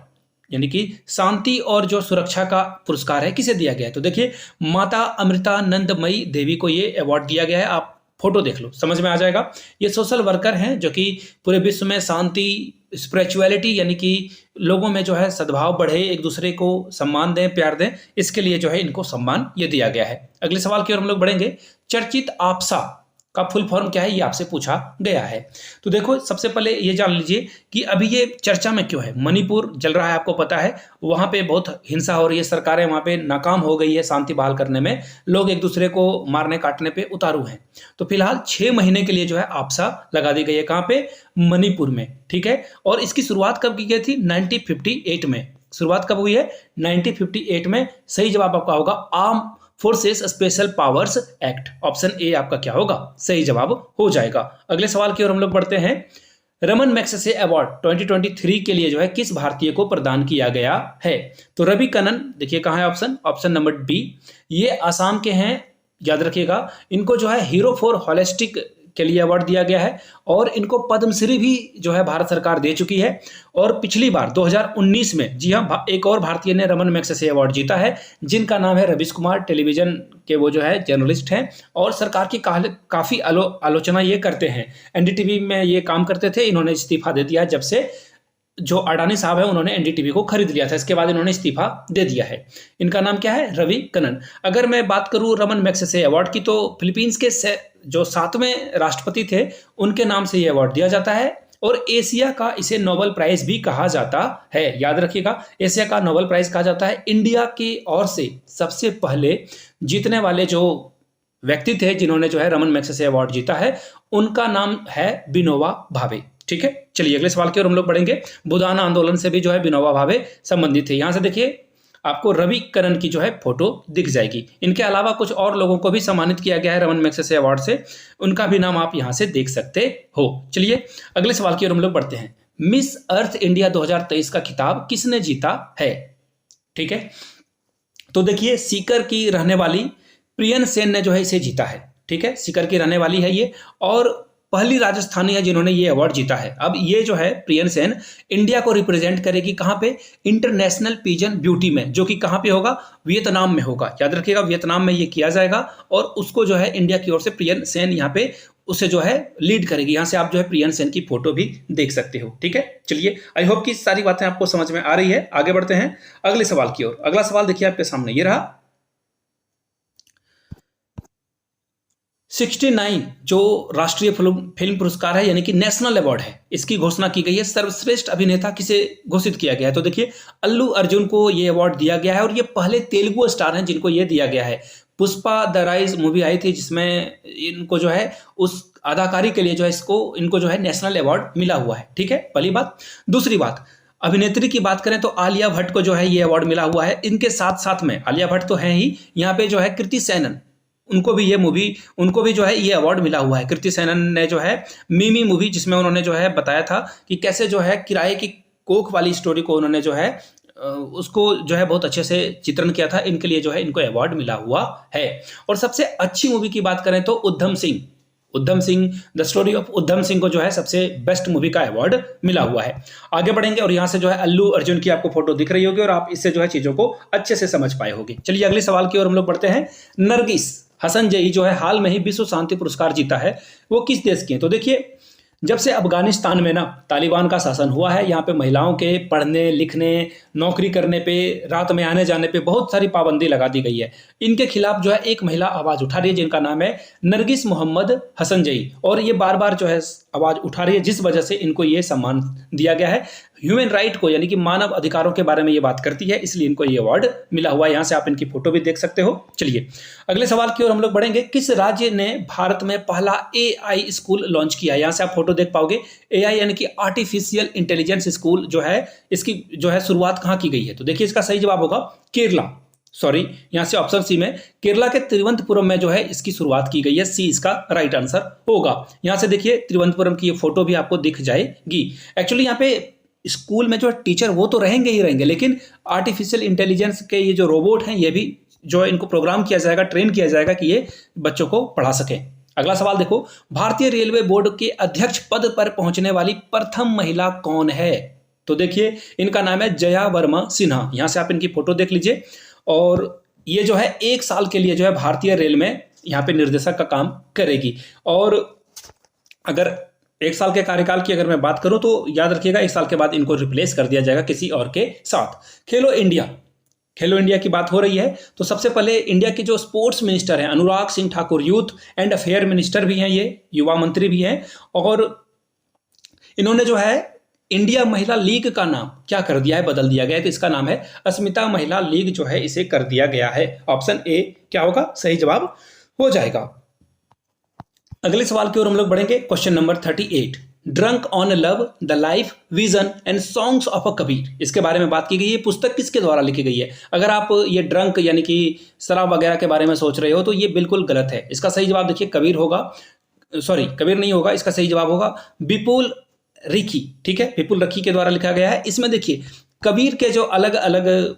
यानी कि शांति और जो सुरक्षा का पुरस्कार है किसे दिया गया है? तो देखिए माता अमृतानंदमयी देवी को ये अवार्ड दिया गया है। आप फोटो देख लो, समझ में आ जाएगा। ये सोशल वर्कर हैं जो कि पूरे विश्व में शांति, स्पिरिचुअलिटी यानी कि लोगों में जो है सद्भाव बढ़े, एक दूसरे को सम्मान दें, प्यार दें, इसके लिए जो है इनको सम्मान ये दिया गया है। अगले सवाल की ओर हम लोग बढ़ेंगे। चर्चित आपसा का फुल फॉर्म क्या है, ये आपसे पूछा गया है। तो देखो सबसे पहले ये जान लीजिए कि अभी ये चर्चा में क्यों है। मणिपुर जल रहा है, आपको पता है, वहां पे बहुत हिंसा हो रही है, सरकारें वहां पे नाकाम हो गई है शांति बहाल करने में, लोग एक दूसरे को मारने काटने पे उतारू हैं। तो फिलहाल 6 महीने के लिए जो है आपसा लगा दी गई है। कहाँ पे? मणिपुर में, ठीक है। और इसकी शुरुआत कब की गई थी? 1958 में। शुरुआत कब हुई है? 1958 में। सही जवाब आपका होगा arm forces special powers act. Option A आपका क्या होगा? सही जवाब हो जाएगा। अगले सवाल की ओर हम लोग बढ़ते हैं। रमन मैग्सेसे अवार्ड 2023 के लिए जो है किस भारतीय को प्रदान किया गया है? तो रवि कनन, देखिए कहाँ है ऑप्शन? Option number B. ये आसाम के हैं, याद रखिएगा। इनको जो है हीरो फॉर हॉलिस्टिक के लिए अवार्ड दिया गया है और इनको पद्मश्री भी जो है भारत सरकार दे चुकी है। और पिछली बार 2019 में, जी हाँ, एक और भारतीय ने रमन मैग्सेसे अवार्ड जीता है, जिनका नाम है रवीश कुमार। टेलीविजन के वो जो है जर्नलिस्ट हैं और सरकार की काफी आलोचना ये करते हैं। एनडीटीवी में ये काम करते थे, इन्होंने इस्तीफा दे दिया जब से जो अडानी साहब है उन्होंने एनडीटीवी को खरीद लिया था। इसके बाद इन्होंने इस्तीफा दे दिया है। इनका नाम क्या है? रवि कनन। अगर मैं बात करूं रमन मैग्सेसे अवार्ड की, तो फिलीपींस के जो 7वें राष्ट्रपति थे उनके नाम से यह अवार्ड दिया जाता है। और एशिया का इसे नोबेल प्राइज भी कहा जाता है, याद रखिएगा, एशिया का नोबेल प्राइज कहा जाता है। इंडिया की ओर से सबसे पहले जीतने वाले जो व्यक्ति थे जिन्होंने जो है रमन मैग्सेसे अवार्ड जीता है, उनका नाम है विनोबा भावे, ठीक है। चलिए अगले सवाल की ओर हम लोग बढ़ेंगे। बुदाना आंदोलन से भी जो है विनोबा भावे संबंधित थे। यहां से देखिए आपको रवि करण की जो है फोटो दिख जाएगी। इनके अलावा कुछ और लोगों को भी सम्मानित किया गया है रमन मैग्सेसे अवार्ड से, उनका भी नाम आप यहां से देख सकते हो। चलिए अगले सवाल की ओर हम लोग बढ़ते हैं। मिस अर्थ इंडिया 2023 का खिताब किसने जीता है? ठीक है, तो देखिए सीकर की रहने वाली प्रियन सेन ने जो है इसे जीता है, ठीक है। सीकर की रहने वाली है ये और पहली राजस्थानी है जिन्होंने ये अवार्ड जीता है। अब ये जो है प्रियन सेन इंडिया को रिप्रेजेंट करेगी कहाँ पे? इंटरनेशनल पिजन ब्यूटी में, जो कि कहाँ पे होगा? वियतनाम में होगा, याद रखिएगा, वियतनाम में ये किया जाएगा। और उसको जो है इंडिया की ओर से प्रियन सेन यहाँ पे उसे जो है लीड करेगी। यहाँ से आप जो है प्रियन सेन की फोटो भी देख सकते हो, ठीक है। चलिए आई होप कि सारी बातें आपको समझ में आ रही है। आगे बढ़ते हैं अगले सवाल की ओर। अगला सवाल देखिए आपके सामने ये रहा। 69 जो राष्ट्रीय फिल्म पुरस्कार है यानी कि नेशनल अवार्ड है, इसकी घोषणा की गई है। सर्वश्रेष्ठ अभिनेता किसे घोषित किया गया है? तो देखिए अल्लू अर्जुन को ये अवार्ड दिया गया है और ये पहले तेलुगु स्टार हैं जिनको ये दिया गया है। पुष्पा द राइज मूवी आई थी जिसमें इनको जो है उस अदाकारी के लिए जो है इनको जो है नेशनल अवार्ड मिला हुआ है, ठीक है, पहली बात। दूसरी बात, अभिनेत्री की बात करें तो आलिया भट्ट को जो है ये अवार्ड मिला हुआ है। इनके साथ साथ में आलिया भट्ट तो है ही, यहाँ पे जो है कृति सेनन, उनको भी जो है ये अवार्ड मिला हुआ है। कृति सेनन ने जो है मिमी मूवी, जिसमें उन्होंने जो है बताया था कि कैसे जो है किराए की कोख वाली स्टोरी को उन्होंने जो है उसको जो है बहुत अच्छे से चित्रण किया था। इनके लिए जो है इनको अवार्ड मिला हुआ है। और सबसे अच्छी मूवी की बात करें तो Udham Singh the story of Udham Singh को जो है सबसे बेस्ट मूवी का अवार्ड मिला हुआ है। आगे बढ़ेंगे और यहाँ से जो है अल्लू अर्जुन की आपको फोटो दिख रही होगी और आप इससे जो है चीजों को अच्छे से समझ पाए होंगे। चलिए अगले सवाल की ओर हम लोग बढ़ते हैं। नरगिस हसन जई जो है हाल में ही विश्व शांति पुरस्कार जीता है, वो किस देश की है? तो देखिए जब से अफगानिस्तान में ना तालिबान का शासन हुआ है, यहाँ पे महिलाओं के पढ़ने लिखने, नौकरी करने पे, रात में आने जाने पे बहुत सारी पाबंदी लगा दी गई है। इनके खिलाफ जो है एक महिला आवाज उठा रही है जिनका नाम है नरगिस मोहम्मद हसन जई, और ये बार बार जो है आवाज उठा रही है जिस वजह से इनको ये सम्मान दिया गया है। ह्यूमन राइट को यानी कि मानव अधिकारों के बारे में ये बात करती है, इसलिए इनको ये अवार्ड मिला हुआ है। यहाँ से आप इनकी फोटो भी देख सकते हो। चलिए अगले सवाल की ओर हम लोग बढ़ेंगे। किस राज्य ने भारत में पहला AI स्कूल लॉन्च किया? यहाँ से आप फोटो देख पाओगे। AI यानी कि आर्टिफिशियल इंटेलिजेंस स्कूल जो है, इसकी जो है शुरुआत कहाँ की गई है? तो देखिए इसका सही जवाब होगा केरला। सॉरी, यहाँ से ऑप्शन सी में केरला के तिरुवनंतपुरम में जो है इसकी शुरुआत की गई है। सी इसका राइट आंसर होगा। यहाँ से देखिए तिरुवनंतपुरम की ये फोटो भी आपको दिख जाएगी। एक्चुअली यहाँ पे स्कूल में जो टीचर वो तो रहेंगे ही रहेंगे, लेकिन आर्टिफिशियल इंटेलिजेंस के ये जो रोबोट हैं ये भी जो है इनको प्रोग्राम किया जाएगा, ट्रेन किया जाएगा कि ये बच्चों को पढ़ा सकें। अगला सवाल देखो, भारतीय रेलवे बोर्ड के अध्यक्ष पद पर पहुंचने वाली प्रथम महिला कौन है? तो देखिए इनका नाम है जया वर्मा सिन्हा। यहाँ से आप इनकी फोटो देख लीजिए। और ये जो है 1 साल के लिए जो है भारतीय रेल में यहाँ पे निर्देशक का काम करेगी। और अगर 1 साल के कार्यकाल की अगर मैं बात करूं तो याद रखिएगा 1 साल के बाद इनको रिप्लेस कर दिया जाएगा किसी और के साथ। खेलो इंडिया की बात हो रही है तो सबसे पहले इंडिया के जो स्पोर्ट्स मिनिस्टर हैं Anurag Singh Thakur, youth and affair minister भी हैं, ये युवा मंत्री भी हैं, और इन्होंने जो है इंडिया महिला लीग का नाम क्या कर दिया है? बदल दिया गया है। तो इसका नाम है अस्मिता महिला लीग जो है इसे कर दिया गया है। ऑप्शन ए क्या होगा? सही जवाब हो जाएगा। अगले सवाल की ओर हम लोग बढ़ेंगे। Question number 38, drunk on love the life vision and songs of a Kabir, इसके बारे में बात की गई है। पुस्तक किसके द्वारा लिखी गई है? अगर आप ये ड्रंक यानी कि शराब वगैरह के बारे में सोच रहे हो तो ये बिल्कुल गलत है। इसका सही जवाब देखिए कबीर होगा। सॉरी, कबीर नहीं होगा, इसका सही जवाब होगा विपुल रिखी। ठीक है, विपुल रिखी के द्वारा लिखा गया है। इसमें देखिए कबीर के जो अलग अलग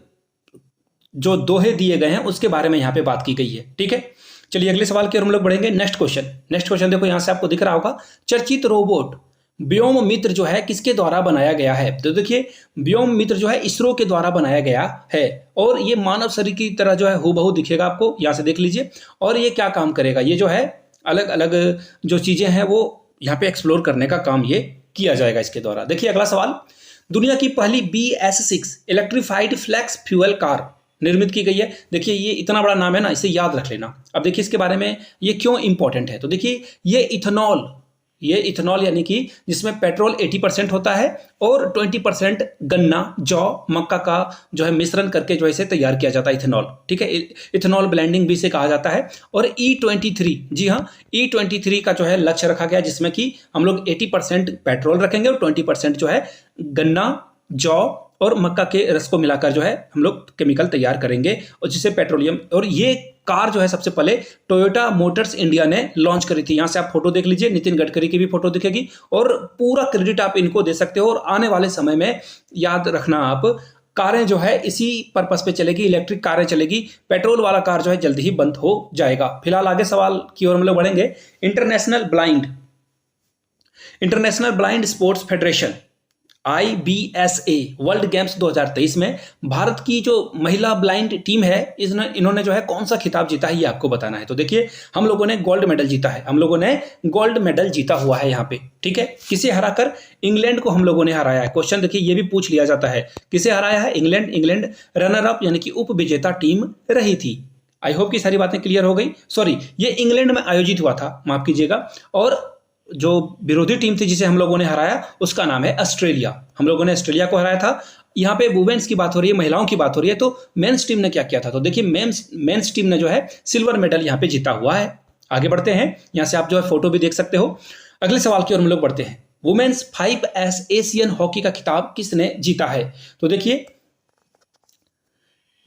जो दोहे दिए गए हैं उसके बारे में यहाँ पे बात की गई है। ठीक है, चलिए अगले सवाल की ओर हम लोग बढ़ेंगे। नेक्स्ट क्वेश्चन देखो, यहाँ से आपको दिख रहा होगा, चर्चित रोबोट व्योम मित्र जो है किसके द्वारा बनाया गया है? तो देखिए व्योम मित्र जो है इसरो के द्वारा बनाया गया है, और ये मानव शरीर की तरह जो है हूबहू दिखेगा आपको, यहाँ से देख लीजिए। और ये क्या काम करेगा? ये जो है अलग अलग जो चीजें हैं वो यहाँ पे एक्सप्लोर करने का काम ये किया जाएगा इसके द्वारा। देखिए अगला सवाल, दुनिया की पहली BS6 electrified flex fuel car निर्मित की गई है। देखिए ये इतना बड़ा नाम है ना, इसे याद रख लेना। अब देखिए इसके बारे में ये क्यों इंपॉर्टेंट है। तो देखिए ये इथेनॉल यानी कि जिसमें पेट्रोल 80% होता है और 20% गन्ना, जौ, मक्का का जो है मिश्रण करके जो है इसे तैयार किया जाता है इथेनॉल। ठीक है, इथेनॉल ब्लेंडिंग भी इसे कहा जाता है। और E23, जी हाँ, E23 का जो है लक्ष्य रखा गया जिसमें कि हम लोग 80% पेट्रोल रखेंगे और 20% जो है गन्ना, जौ और मक्का के रस को मिलाकर जो है हम लोग केमिकल तैयार करेंगे और जिससे पेट्रोलियम। और ये कार जो है सबसे पहले टोयोटा मोटर्स इंडिया ने लॉन्च करी थी। यहाँ से आप फोटो देख लीजिए, नितिन गडकरी की भी फोटो दिखेगी, और पूरा क्रेडिट आप इनको दे सकते हो। और आने वाले समय में याद रखना आप, कारें जो है इसी पर्पस पे चलेगी, इलेक्ट्रिक कारें चलेगी, पेट्रोल वाला कार जो है जल्दी ही बंद हो जाएगा। फिलहाल आगे सवाल की ओर हम लोग बढ़ेंगे। International blind sports federation IBSA world games 2023 में भारत की जो महिला ब्लाइंड टीम है इन्होंने जो है कौन सा खिताब जीता है ये आपको बताना है। तो देखिए हम लोगों ने गोल्ड मेडल जीता हुआ है यहाँ पे। ठीक है, किसे हराकर? इंग्लैंड को हम लोगों ने हराया है। क्वेश्चन देखिए ये भी पूछ लिया जाता है, किसे हराया है? इंग्लैंड रनर अप यानी कि उप विजेता टीम रही थी। आई होप कि सारी बातें क्लियर हो गई। सॉरी, ये इंग्लैंड में आयोजित हुआ था, माफ कीजिएगा। और जो विरोधी टीम थी जिसे हम लोगों ने हराया उसका नाम है ऑस्ट्रेलिया। हम लोगों ने ऑस्ट्रेलिया को हराया था। यहाँ पे वुमेन्स की बात हो रही है, महिलाओं की बात हो रही है, तो मेंस टीम ने क्या किया था? तो देखिए मेंस टीम ने जो है सिल्वर मेडल यहाँ पे जीता हुआ है। आगे बढ़ते हैं, यहाँ से आप जो है फोटो भी देख सकते हो। अगले सवाल की ओर हम लोग बढ़ते हैं। वुमेन्स 5S एशियन हॉकी का खिताब किसने जीता है? तो देखिए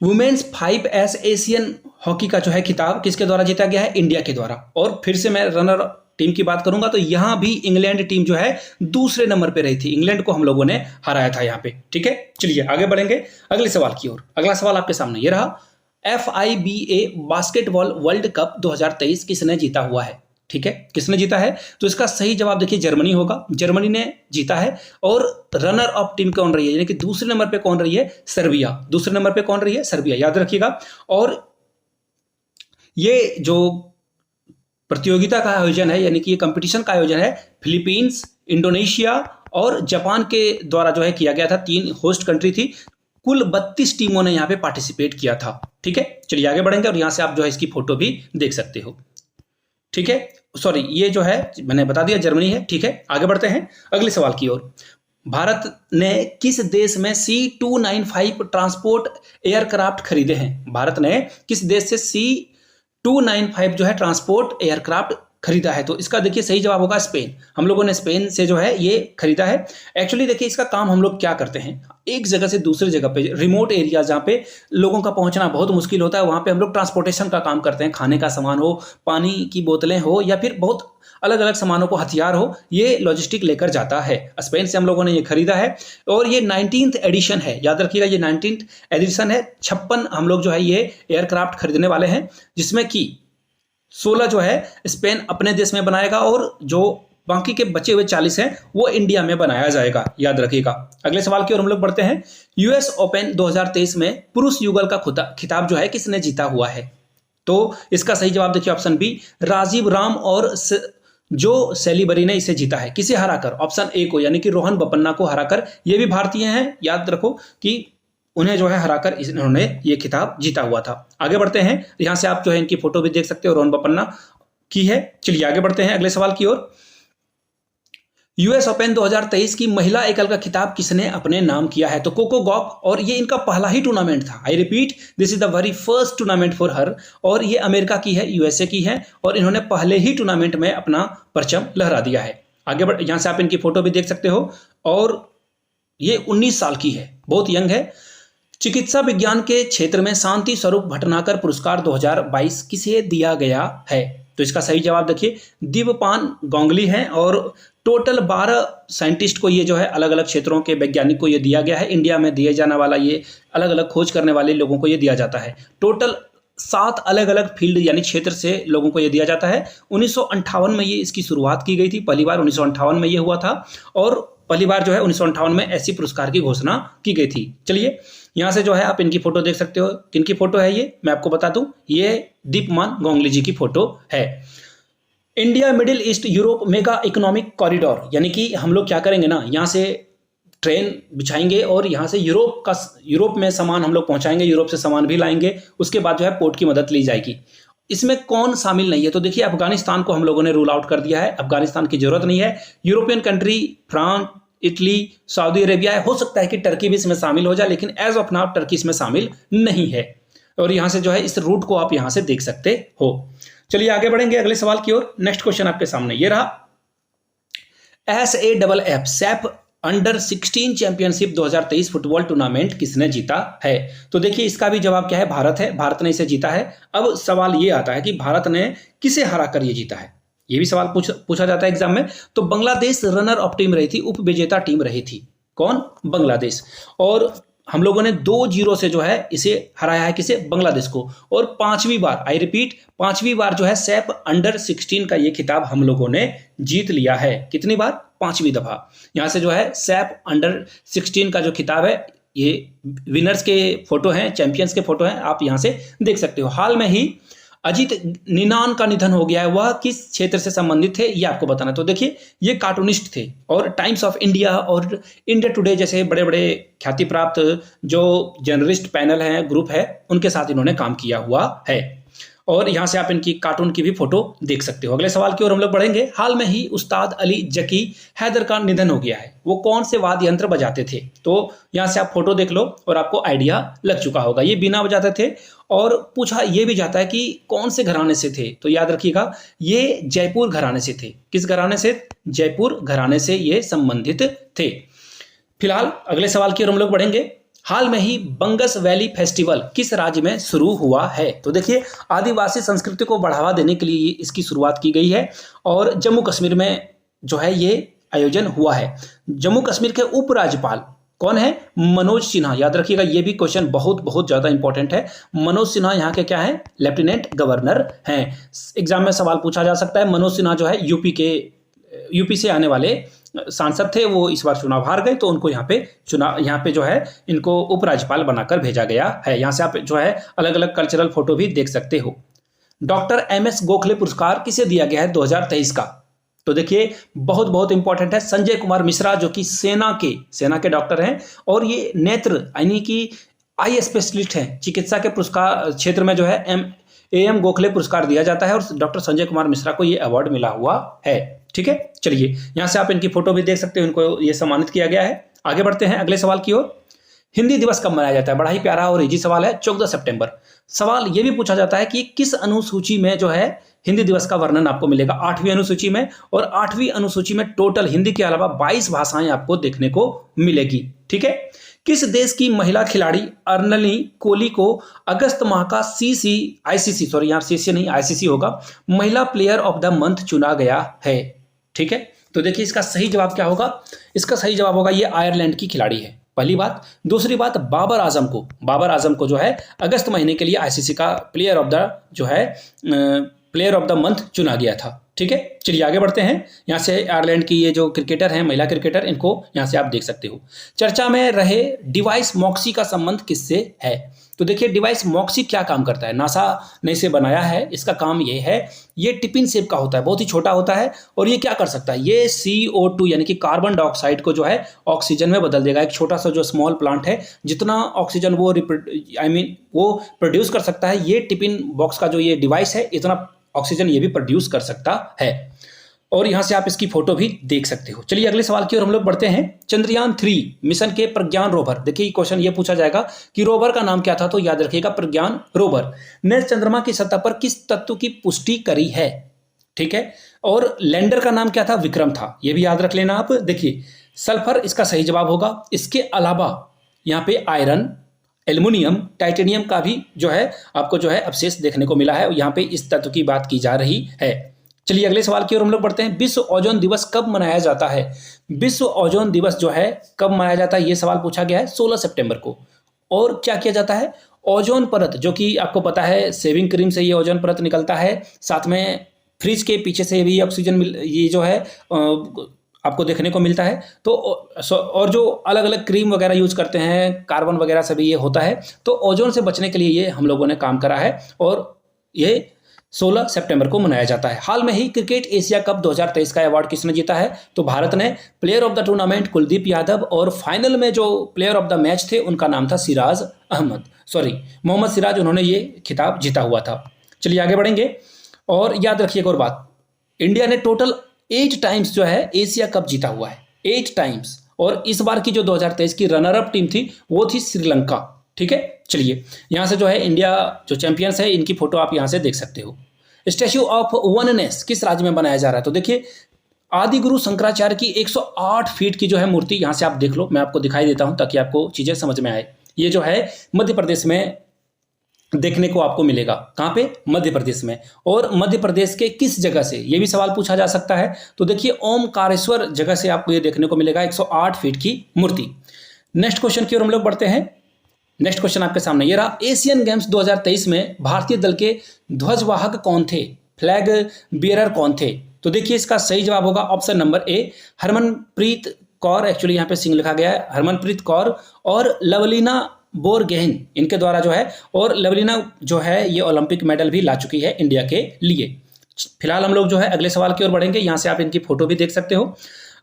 वुमेन्स 5S एशियन हॉकी का जो है खिताब किसके द्वारा जीता गया है? इंडिया के द्वारा। और फिर से मैं रनर टीम की बात करूंगा तो यहां भी इंग्लैंड टीम जो है दूसरे नंबर पे रही थी। इंग्लैंड को हम लोगों ने हराया था यहाँ पे। ठीक है, चलिए आगे बढ़ेंगे अगले सवाल की ओर। अगला सवाल आपके सामने ये रहा, FIBA बास्केटबॉल वर्ल्ड कप 2023 किसने जीता हुआ है? ठीक है, किसने जीता है? तो इसका सही जवाब देखिए जर्मनी होगा। जर्मनी ने जीता है। और रनर अप टीम कौन रही है, यानी कि दूसरे नंबर पे कौन रही है? सर्बिया। दूसरे नंबर पे कौन रही है? सर्बिया, याद रखिएगा। और ये जो प्रतियोगिता का आयोजन है, यानी कि ये कंपटीशन का आयोजन है, फिलीपींस, इंडोनेशिया और जापान के द्वारा जो है किया गया था। 3 होस्ट कंट्री थी। कुल 32 टीमों ने यहाँ पे पार्टिसिपेट किया था। ठीक है, चलिए आगे बढ़ेंगे और यहाँ से आप जो है इसकी फोटो भी देख सकते हो। ठीक है, सॉरी ये जो है मैंने बता दिया जर्मनी है। ठीक है, आगे बढ़ते हैं अगले सवाल की ओर। भारत ने किस देश में C295 ट्रांसपोर्ट एयरक्राफ्ट खरीदे हैं? भारत ने किस देश से C295 जो है ट्रांसपोर्ट एयरक्राफ्ट खरीदा है? तो इसका देखिए सही जवाब होगा स्पेन। हम लोगों ने स्पेन से जो है ये खरीदा है। एक्चुअली देखिए इसका काम हम लोग क्या करते हैं, एक जगह से दूसरी जगह पे, रिमोट एरिया जहाँ पे लोगों का पहुंचना बहुत मुश्किल होता है, वहाँ पे हम लोग ट्रांसपोर्टेशन का काम करते हैं। खाने का सामान हो, पानी की बोतलें हो, या फिर बहुत अलग अलग सामानों को, हथियार हो, ये लॉजिस्टिक लेकर जाता है। स्पेन से हम लोगों ने ये खरीदा है और ये 19th एडिशन है, याद रखिएगा ये 19th एडिशन है। 56 हम लोग जो है ये एयरक्राफ्ट खरीदने वाले हैं, जिसमें कि 16 जो है स्पेन अपने देश में बनाएगा और जो बाकी के बचे हुए 40 हैं वो इंडिया में बनाया जाएगा, याद रखिएगा। अगले सवाल की ओर हम लोग बढ़ते हैं। यूएस ओपन 2023 में पुरुष युगल का खिताब जो है किसने जीता हुआ है? तो इसका सही जवाब देखिए ऑप्शन बी, राजीव राम और जो सेलिबरी ने इसे जीता है। किसे हराकर? ऑप्शन ए को, यानी कि रोहन बोपन्ना को हराकर। ये भी भारतीय हैं, याद रखो कि उन्हें जो है हराकर इन्होंने ये खिताब जीता हुआ था। आगे बढ़ते हैं, यहां से आप जो है इनकी फोटो भी देख सकते हो, रोहन बोपन्ना की है। चलिए आगे बढ़ते हैं अगले सवाल की ओर। यूएस ओपन 2023 की महिला एकल का खिताब किसने अपने नाम किया है? तो कोको गॉफ, और ये इनका पहला ही टूर्नामेंट था। I repeat, this is the very first tournament for her, और ये अमेरिका की है, यूएसए की है, और इन्होंने पहले ही टूर्नामेंट में अपना परचम लहरा दिया है। आगे बढ़, यहां से आप इनकी फोटो भी देख सकते हो, और ये 19 साल की है, बहुत यंग है। चिकित्सा विज्ञान के क्षेत्र में शांति स्वरूप भटनागर पुरस्कार 2022 किसे दिया गया है? तो इसका सही जवाब देखिए दिव्यपान गांगुली हैं, और टोटल 12 साइंटिस्ट को ये जो है अलग अलग क्षेत्रों के वैज्ञानिक को ये दिया गया है। इंडिया में दिए जाने वाला ये अलग अलग खोज करने वाले लोगों को ये दिया जाता है। टोटल 7 अलग अलग फील्ड यानी क्षेत्र से लोगों को ये दिया जाता है। 1958 में ये इसकी शुरुआत की गई थी, पहली बार 1958 में ये हुआ था, और पहली बार जो है 1958 में ऐसी पुरस्कार की घोषणा की गई थी। चलिए यहाँ से जो है आप इनकी फोटो देख सकते हो। किनकी फोटो है ये, मैं आपको बता दूं, ये दीपमान गांगुली जी की फोटो है। India middle east Europe mega economic corridor, यानी कि हम लोग क्या करेंगे ना, यहाँ से ट्रेन बिछाएंगे और यहाँ से यूरोप में सामान हम लोग पहुंचाएंगे, यूरोप से सामान भी लाएंगे, उसके बाद जो है पोर्ट की मदद ली जाएगी। इसमें कौन शामिल नहीं है? तो देखिए अफगानिस्तान को हम लोगों ने रूल आउट कर दिया है, अफगानिस्तान की जरूरत नहीं है। European country France, Italy, Saudi Arabia है, हो सकता है कि टर्की भी इसमें शामिल हो जाए, लेकिन एज ऑफ नाउ टर्की इसमें शामिल नहीं है। और यहाँ से जो है इस रूट को आप यहाँ से देख सकते हो। चलिए आगे बढ़ेंगे अगले सवाल की ओर। नेक्स्ट क्वेश्चन आपके सामने ये रहा। SAFF Saif under 16 championship 2023 football tournament किसने जीता है? तो देखिए इसका भी जवाब क्या है, भारत है, भारत ने इसे जीता है। अब सवाल ये आता है कि भारत ने किसे हराकर ये जीता है, ये भी सवाल पूछा जाता है एग्जाम में। तो बांग्लादेश रनर अप टीम रही थी, उप विजेता टीम रही थी। कौन? बांग्लादेश। और हम लोगों ने 2-0 से जो है इसे हराया है, किसे? बांग्लादेश को। और 5वीं बार, आई रिपीट 5वीं बार जो है सैफ अंडर 16 का ये खिताब हम लोगों ने जीत लिया है। कितनी बार? 5वीं दफा। यहां से जो है सैफ अंडर 16 का जो खिताब है, ये विनर्स के फोटो हैं, चैंपियंस के फोटो हैं, आप यहां से देख सकते हो। हाल में ही अजीत निनान का निधन हो गया है, वह किस क्षेत्र से संबंधित थे ये आपको बताना है। तो देखिए ये कार्टूनिस्ट थे, और टाइम्स ऑफ इंडिया और इंडिया टुडे जैसे बड़े बड़े ख्याति प्राप्त जो जर्नलिस्ट पैनल हैं, ग्रुप है, उनके साथ इन्होंने काम किया हुआ है। और यहाँ से आप इनकी कार्टून की भी फोटो देख सकते हो। अगले सवाल की ओर हम लोग बढ़ेंगे। हाल में ही उस्ताद अली जकी हैदर का निधन हो गया है, वो कौन से वाद्य यंत्र बजाते थे? तो यहाँ से आप फोटो देख लो और आपको आइडिया लग चुका होगा। ये बीना बजाते थे, और पूछा ये भी जाता है कि कौन से घराने से थे, तो याद रखिएगा ये जयपुर घराने से थे। किस घराने से? जयपुर घराने से ये संबंधित थे। फिलहाल अगले सवाल की ओर हम लोग बढ़ेंगे। हाल में ही बंगस वैली फेस्टिवल किस राज्य में शुरू हुआ है? तो देखिए आदिवासी संस्कृति को बढ़ावा देने के लिए इसकी शुरुआत की गई है, और जम्मू कश्मीर में जो है ये आयोजन हुआ है। जम्मू कश्मीर के उपराज्यपाल कौन है? मनोज सिन्हा। याद रखिएगा ये भी क्वेश्चन बहुत बहुत ज्यादा इंपॉर्टेंट है। मनोज सिन्हा यहाँ के क्या है? लेफ्टिनेंट गवर्नर हैं। एग्जाम में सवाल पूछा जा सकता है। मनोज सिन्हा जो है यूपी से आने वाले सांसद थे, वो इस बार चुनाव हार गए, तो उनको यहाँ पे जो है इनको उपराज्यपाल बनाकर भेजा गया है। यहाँ से आप जो है अलग अलग कल्चरल फोटो भी देख सकते हो। डॉक्टर MS गोखले पुरस्कार किसे दिया गया है 2023 का? तो देखिए बहुत बहुत इंपॉर्टेंट है। संजय कुमार मिश्रा जो कि सेना के डॉक्टर हैं, और ये नेत्र यानी कि आई स्पेशलिस्ट हैं, चिकित्सा के पुरस्कार क्षेत्र में जो है AM गोखले पुरस्कार दिया जाता है, और डॉक्टर संजय कुमार मिश्रा को ये अवार्ड मिला हुआ है। ठीक है, चलिए यहां से आप इनकी फोटो भी देख सकते हो, इनको ये सम्मानित किया गया है। आगे बढ़ते हैं अगले सवाल की ओर। हिंदी दिवस कब मनाया जाता है? बड़ा ही प्यारा और इजी सवाल है, 14 सितंबर। सवाल ये भी पूछा जाता है कि किस अनुसूची में जो है हिंदी दिवस का वर्णन आपको मिलेगा? 8वीं अनुसूची में, और 8वीं अनुसूची में टोटल हिंदी के अलावा 22 भाषाएं आपको देखने को मिलेगी। ठीक है, किस देश की महिला खिलाड़ी अर्नली कोहली को अगस्त माह का आईसीसी सॉरी यहाँ सीसी नहीं आईसीसी होगा, महिला प्लेयर ऑफ द मंथ चुना गया है? ठीक है, तो देखिए इसका सही जवाब क्या होगा? इसका सही जवाब होगा ये आयरलैंड की खिलाड़ी है, पहली बात। दूसरी बात, बाबर आजम को जो है अगस्त महीने के लिए आईसीसी का प्लेयर ऑफ द मंथ चुना गया था। ठीक है, चलिए आगे बढ़ते हैं। यहाँ से आयरलैंड की ये जो क्रिकेटर हैं, महिला क्रिकेटर, इनको यहाँ से आप देख सकते हो। चर्चा में रहे डिवाइस मॉक्सी का संबंध किससे है? तो देखिए डिवाइस मॉक्सी क्या काम करता है? नासा ने इसे बनाया है। इसका काम ये है, ये टिपिन शेप का होता है, बहुत ही छोटा होता है, और ये क्या कर सकता है? ये CO2 यानी कि कार्बन डाइऑक्साइड को जो है ऑक्सीजन में बदल देगा। एक छोटा सा जो स्मॉल प्लांट है, जितना ऑक्सीजन वो वो प्रोड्यूस कर सकता है, ये टिपिन बॉक्स का जो ये डिवाइस है, इतना ऑक्सीजन ये भी प्रोड्यूस कर सकता है। और यहां से आप इसकी फोटो भी देख सकते हो। चलिए अगले सवाल की ओर हम लोग बढ़ते हैं। चंद्रयान 3 मिशन के प्रज्ञान रोवर, देखिए क्वेश्चन ये पूछा जाएगा कि रोवर का नाम क्या था, तो याद रखिएगा प्रज्ञान रोवर ने चंद्रमा की सतह पर किस तत्व की पुष्टि करी है? ठीक है, और लैंडर का नाम क्या था? विक्रम था, ये भी याद रख लेना आप। देखिए सल्फर इसका सही जवाब होगा। इसके अलावा यहाँ पे आयरन, एल्युमिनियम, टाइटेनियम का भी जो है आपको जो है अवशेष देखने को मिला है, यहाँ पे इस तत्व की बात की जा रही है। चलिए अगले सवाल की ओर हम लोग बढ़ते हैं। विश्व ओजोन दिवस कब मनाया जाता है? विश्व ओजोन दिवस जो है कब मनाया जाता है, ये सवाल पूछा गया है 16 सितंबर को। और क्या किया जाता है? ओजोन परत, जो कि आपको पता है सेविंग क्रीम से ये ओजोन परत निकलता है, साथ में फ्रिज के पीछे से भी ऑक्सीजन ये जो है आपको देखने को मिलता है। तो और जो अलग अलग क्रीम वगैरह यूज करते हैं, कार्बन वगैरह सभी ये होता है। तो ओजोन से बचने के लिए ये हम लोगों ने काम करा है, और ये 16 सितंबर को मनाया जाता है। हाल में ही क्रिकेट एशिया कप 2023 का अवार्ड किसने जीता है? तो भारत ने। Player of the tournament Kuldeep Yadav, और फाइनल में जो प्लेयर ऑफ द मैच थे उनका नाम था मोहम्मद सिराज, उन्होंने ये खिताब जीता हुआ था। चलिए आगे बढ़ेंगे। और याद रखिए एक और बात, इंडिया ने टोटल 8 टाइम्स जो है एशिया कप जीता हुआ है, 8 टाइम्स। और इस बार की जो 2023 की रनर अप टीम थी वो थी श्रीलंका। ठीक है, चलिए यहां से जो है इंडिया जो चैंपियंस है, इनकी फोटो आप यहां से देख सकते हो। स्टैच्यू ऑफ वननेस किस राज्य में बनाया जा रहा है? तो देखिए आदि गुरु शंकराचार्य की 108 फीट की जो है मूर्ति, यहां से आप देख लो, मैं आपको दिखाई देता हूं ताकि आपको चीजें समझ में आए। ये जो है मध्य प्रदेश में देखने को आपको मिलेगा। कहां पे? मध्य प्रदेश में। और मध्य प्रदेश के किस जगह से, ये भी सवाल पूछा जा सकता है। तो देखिए ओमकारेश्वर जगह से आपको ये देखने को मिलेगा 108 फीट की मूर्ति। नेक्स्ट क्वेश्चन की ओर हम लोग बढ़ते हैं। नेक्स्ट क्वेश्चन आपके सामने ये रहा। एशियन गेम्स 2023 में भारतीय दल के ध्वजवाहक कौन थे? फ्लैग बियरर कौन थे? तो देखिए इसका सही जवाब होगा option number A, Harmanpreet Kaur. Actually यहाँ पे सिंह लिखा गया है, हरमनप्रीत कौर और लवलीना बोरगोहेन, इनके द्वारा जो है। और लवलीना जो है ये ओलंपिक मेडल भी ला चुकी है इंडिया के लिए। फिलहाल हम लोग जो है अगले सवाल की ओर बढ़ेंगे। यहाँ से आप इनकी फोटो भी देख सकते हो।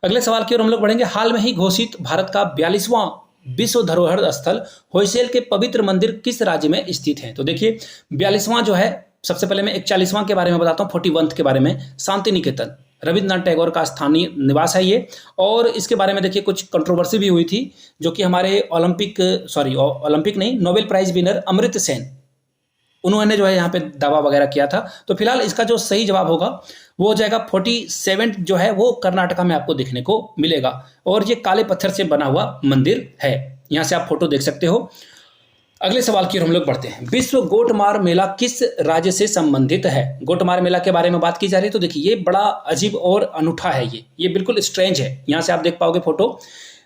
अगले सवाल की ओर हम लोग बढ़ेंगे। हाल में ही घोषित भारत का 42वां विश्व धरोहर स्थल होयसेल के पवित्र मंदिर किस राज्य में स्थित है? तो देखिए 42वां जो है, सबसे पहले मैं 41वां के बारे में बताता हूँ, 41 के बारे में। शांति निकेतन, रविन्द्रनाथ टैगोर का स्थानीय निवास है ये। और इसके बारे में देखिए कुछ कंट्रोवर्सी भी हुई थी, जो कि हमारे ओलंपिक नहीं, Nobel prize winner Amartya Sen, उन्होंने जो है यहाँ पे दावा वगैरह किया था। तो फिलहाल इसका जो सही जवाब होगा वो हो जाएगा 47 जो है वो कर्नाटका में आपको देखने को मिलेगा। और ये काले पत्थर से बना हुआ मंदिर है, यहाँ से आप फोटो देख सकते हो। अगले सवाल की ओर हम लोग बढ़ते हैं। विश्व गोटमार मेला किस राज्य से संबंधित है? गोटमार मेला के बारे में बात की जा रही है। तो देखिए ये बड़ा अजीब और अनूठा है, ये बिल्कुल स्ट्रेंज है। यहाँ से आप देख पाओगे फोटो।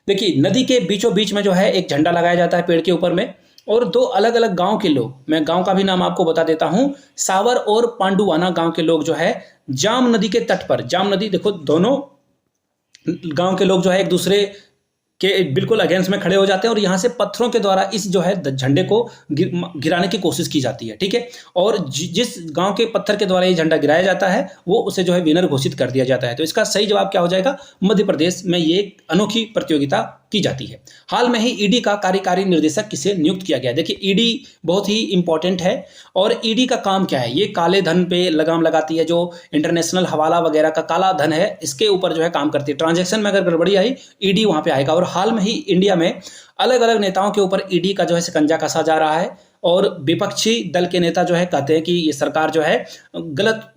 देखिए नदी के बीचों बीच में जो है एक झंडा लगाया जाता है पेड़ के ऊपर में, और 2 अलग अलग गांव के लोग, मैं गांव का भी नाम आपको बता देता हूं, सावर और पांडुवाना गांव के लोग जो है जाम नदी के तट पर, जाम नदी देखो, दोनों गांव के लोग जो है एक दूसरे के बिल्कुल अगेंस्ट में खड़े हो जाते हैं और यहाँ से पत्थरों के द्वारा इस जो है झंडे को गिराने की कोशिश की जाती है, ठीक है। और जिस गांव के पत्थर के द्वारा ये झंडा गिराया जाता है वो उसे जो है विनर घोषित कर दिया जाता है। तो इसका सही जवाब क्या हो जाएगा? मध्य प्रदेश में ये एक अनोखी प्रतियोगिता की जाती है। हाल में ही ईडी का कार्यकारी निर्देशक किसे नियुक्त किया गया? देखिए ईडी बहुत ही इंपॉर्टेंट है और ईडी का काम क्या है? ये काले धन पे लगाम लगाती है, जो इंटरनेशनल हवाला वगैरह का काला धन है इसके ऊपर जो है काम करती है। ट्रांजैक्शन में अगर गड़बड़ी आई ईडी वहां पे आएगा। और हाल में ही इंडिया में अलग अलग नेताओं के ऊपर ईडी का जो है शिकंजा कसा जा रहा है और विपक्षी दल के नेता जो है कहते हैं कि ये सरकार जो है गलत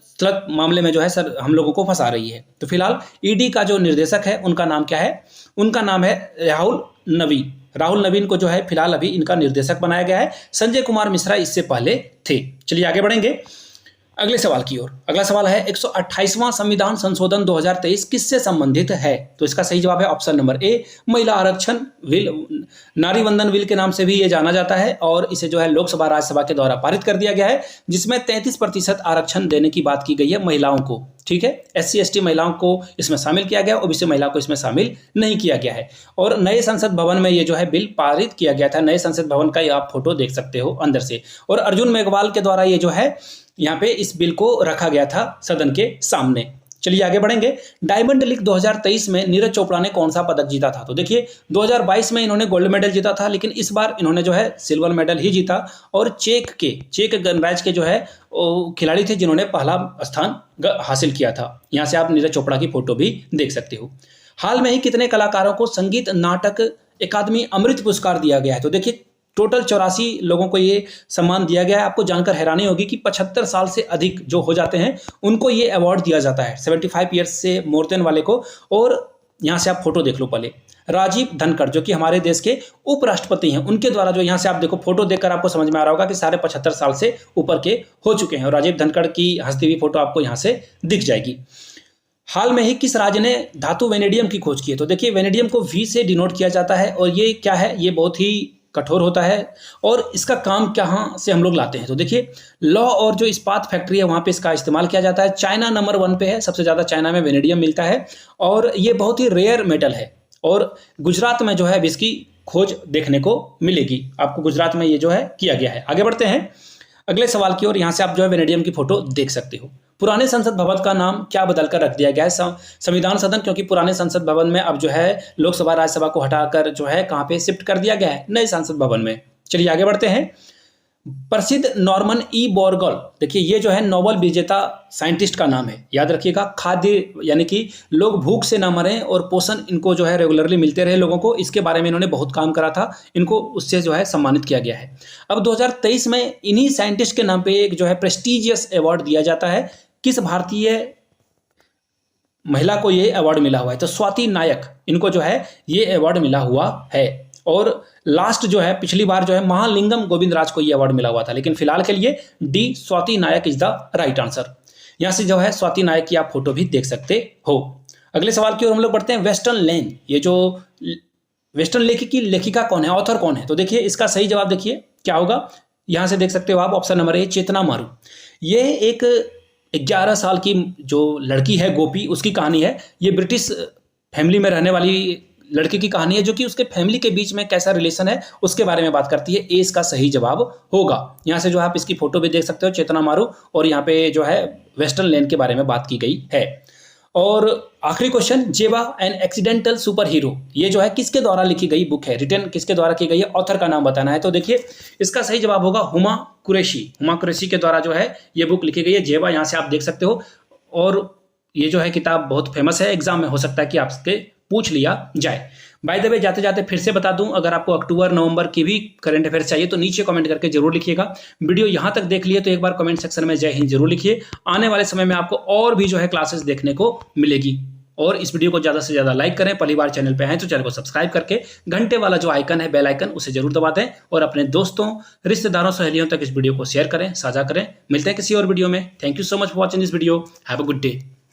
मामले में जो है सर हम लोगों को फंसा रही है। तो फिलहाल ईडी का जो निर्देशक है उनका नाम क्या है? उनका नाम है राहुल नवीन। राहुल नवीन को जो है फिलहाल अभी इनका निर्देशक बनाया गया है। संजय कुमार मिश्रा इससे पहले थे। चलिए आगे बढ़ेंगे अगले सवाल की ओर। अगला सवाल है 128वां संविधान संशोधन 2023 किससे संबंधित है? तो इसका सही जवाब है ऑप्शन नंबर ए, महिला आरक्षण विल, नारी वंदन विल के नाम से भी ये जाना जाता है और इसे जो है लोकसभा राज्यसभा के द्वारा पारित कर दिया गया है, जिसमें 33% आरक्षण देने की बात की गई है महिलाओं को, ठीक है। SC ST महिलाओं को इसमें शामिल किया गया, OBC महिला को इसमें शामिल नहीं किया गया है। और नए संसद भवन में ये जो है बिल पारित किया गया था। नए संसद भवन का आप फोटो देख सकते हो अंदर से। और अर्जुन मेघवाल के द्वारा ये जो है यहाँ पे इस बिल को रखा गया था सदन के सामने। चलिए आगे बढ़ेंगे। डायमंड लीग 2023 में नीरज चोपड़ा ने कौन सा पदक जीता था? तो देखिए 2022 में इन्होंने गोल्ड मेडल जीता था, लेकिन इस बार इन्होंने जो है सिल्वर मेडल ही जीता। और चेक गणराज्य के जो है खिलाड़ी थे जिन्होंने पहला स्थान हासिल किया था। यहाँ से आप नीरज चोपड़ा की फोटो भी देख सकते हो। हाल में ही कितने कलाकारों को संगीत नाटक अकादमी अमृत पुरस्कार दिया गया है? तो देखिए टोटल 84 लोगों को ये सम्मान दिया गया है। आपको जानकर हैरानी होगी कि 75 साल से अधिक जो हो जाते हैं उनको ये अवार्ड दिया जाता है, 75 ईयर्स से मोर देन वाले को। और यहाँ से आप फोटो देख लो पहले। राजीव धनखड़ जो कि हमारे देश के उपराष्ट्रपति हैं, उनके द्वारा जो यहाँ से आप देखो फोटो देखकर आपको समझ में आ रहा होगा कि सारे 75 साल से ऊपर के हो चुके हैं। और राजीव धनखड़ की हंसती हुई फोटो आपको यहाँ से दिख जाएगी। हाल में ही किस राज्य ने धातु वेनेडियम की खोज की है? तो देखिए वेनेडियम को V से डिनोट किया जाता है और ये क्या है? ये बहुत ही कठोर होता है और इसका काम कहाँ से हम लोग लाते हैं? तो देखिए लौ और जो इस्पात फैक्ट्री है वहाँ पे इसका इस्तेमाल किया जाता है। चाइना नंबर 1 पे है, सबसे ज़्यादा चाइना में वेनेडियम मिलता है और ये बहुत ही रेयर मेटल है। और गुजरात में जो है इसकी खोज देखने को मिलेगी। आपको गुजरात में ये जो है किया गया है। आगे बढ़ते हैं अगले सवाल की ओर। यहाँ से आप जो है वेनेडियम की फोटो देख सकते हो। पुराने संसद भवन का नाम क्या बदलकर रख दिया गया है? संविधान सदन, क्योंकि पुराने संसद भवन में अब जो है लोकसभा राज्यसभा को हटाकर जो है कहाँ पे शिफ्ट कर दिया गया है? नए संसद भवन में। चलिए आगे बढ़ते हैं। प्रसिद्ध नॉर्मन ई बोरगॉल, देखिए ये जो है नोबेल विजेता साइंटिस्ट का नाम है, याद रखिएगा। खाद्य यानी कि लोग भूख से ना मरें और पोषण इनको जो है रेगुलरली मिलते रहे लोगों को, इसके बारे में इन्होंने बहुत काम करा था। इनको उससे जो है सम्मानित किया गया है। अब 2023 में इन्हीं साइंटिस्ट के नाम पे एक जो है प्रेस्टिजियस अवार्ड दिया जाता है। किस भारतीय महिला को ये अवार्ड मिला हुआ है? तो स्वाति नायक, इनको जो है ये अवार्ड मिला हुआ है। और लास्ट जो है पिछली बार जो है महालिंगम गोविंदराज को ये अवार्ड मिला हुआ था, लेकिन फिलहाल के लिए D Swati Nayak is the right answer. यहाँ से जो है स्वाति नायक की आप फोटो भी देख सकते हो। अगले सवाल की ओर हम लोग बढ़ते हैं। वेस्टर्न लेन, ये जो वेस्टर्न लेखी की लेखिका कौन है, ऑथर कौन है? तो देखिए इसका सही जवाब देखिए क्या होगा। यहाँ से देख सकते हो आप ऑप्शन नंबर ए, चेतना मारू। ये एक 11 साल की जो लड़की है गोपी, उसकी कहानी है। ये ब्रिटिश फैमिली में रहने वाली लड़की की कहानी है, जो कि उसके फैमिली के बीच में कैसा रिलेशन है उसके बारे में बात करती है। ए इसका सही जवाब होगा। यहाँ से जो आप इसकी फोटो भी देख सकते हो, चेतना मारू, और यहाँ पे जो है वेस्टर्न लैंड के बारे में बात की गई है। और आखिरी क्वेश्चन, जेवा एन एक्सीडेंटल सुपर हीरो, ये जो है किसके द्वारा लिखी गई बुक है? रिटर्न किसके द्वारा की गई है? ऑथर का नाम बताना है। तो देखिए इसका सही जवाब होगा हुमा कुरैशी। हुमा कुरैशी के द्वारा जो है ये बुक लिखी गई है, जेवा। यहाँ से आप देख सकते हो। और ये जो है किताब बहुत फेमस है, एग्जाम में हो सकता है कि आपसे पूछ लिया जाए। बाय द वे जाते जाते फिर से बता दूं, अगर आपको अक्टूबर नवंबर की भी करंट अफेयर्स चाहिए तो नीचे कमेंट करके जरूर लिखिएगा। वीडियो यहां तक देख लिए तो एक बार कमेंट सेक्शन में जय हिंद जरूर लिखिए। आने वाले समय में आपको और भी जो है क्लासेस देखने को मिलेगी। और इस वीडियो को ज़्यादा से ज़्यादा लाइक करें। पहली बार चैनल पे हैं तो चैनल को सब्सक्राइब करके घंटे वाला जो आइकन है, बेल आइकन, उसे जरूर दबा दें। और अपने दोस्तों, रिश्तेदारों, सहेलियों तक इस वीडियो को शेयर करें, साझा करें। मिलते हैं किसी और वीडियो में। Thank you so much for watching this video. Have a good day.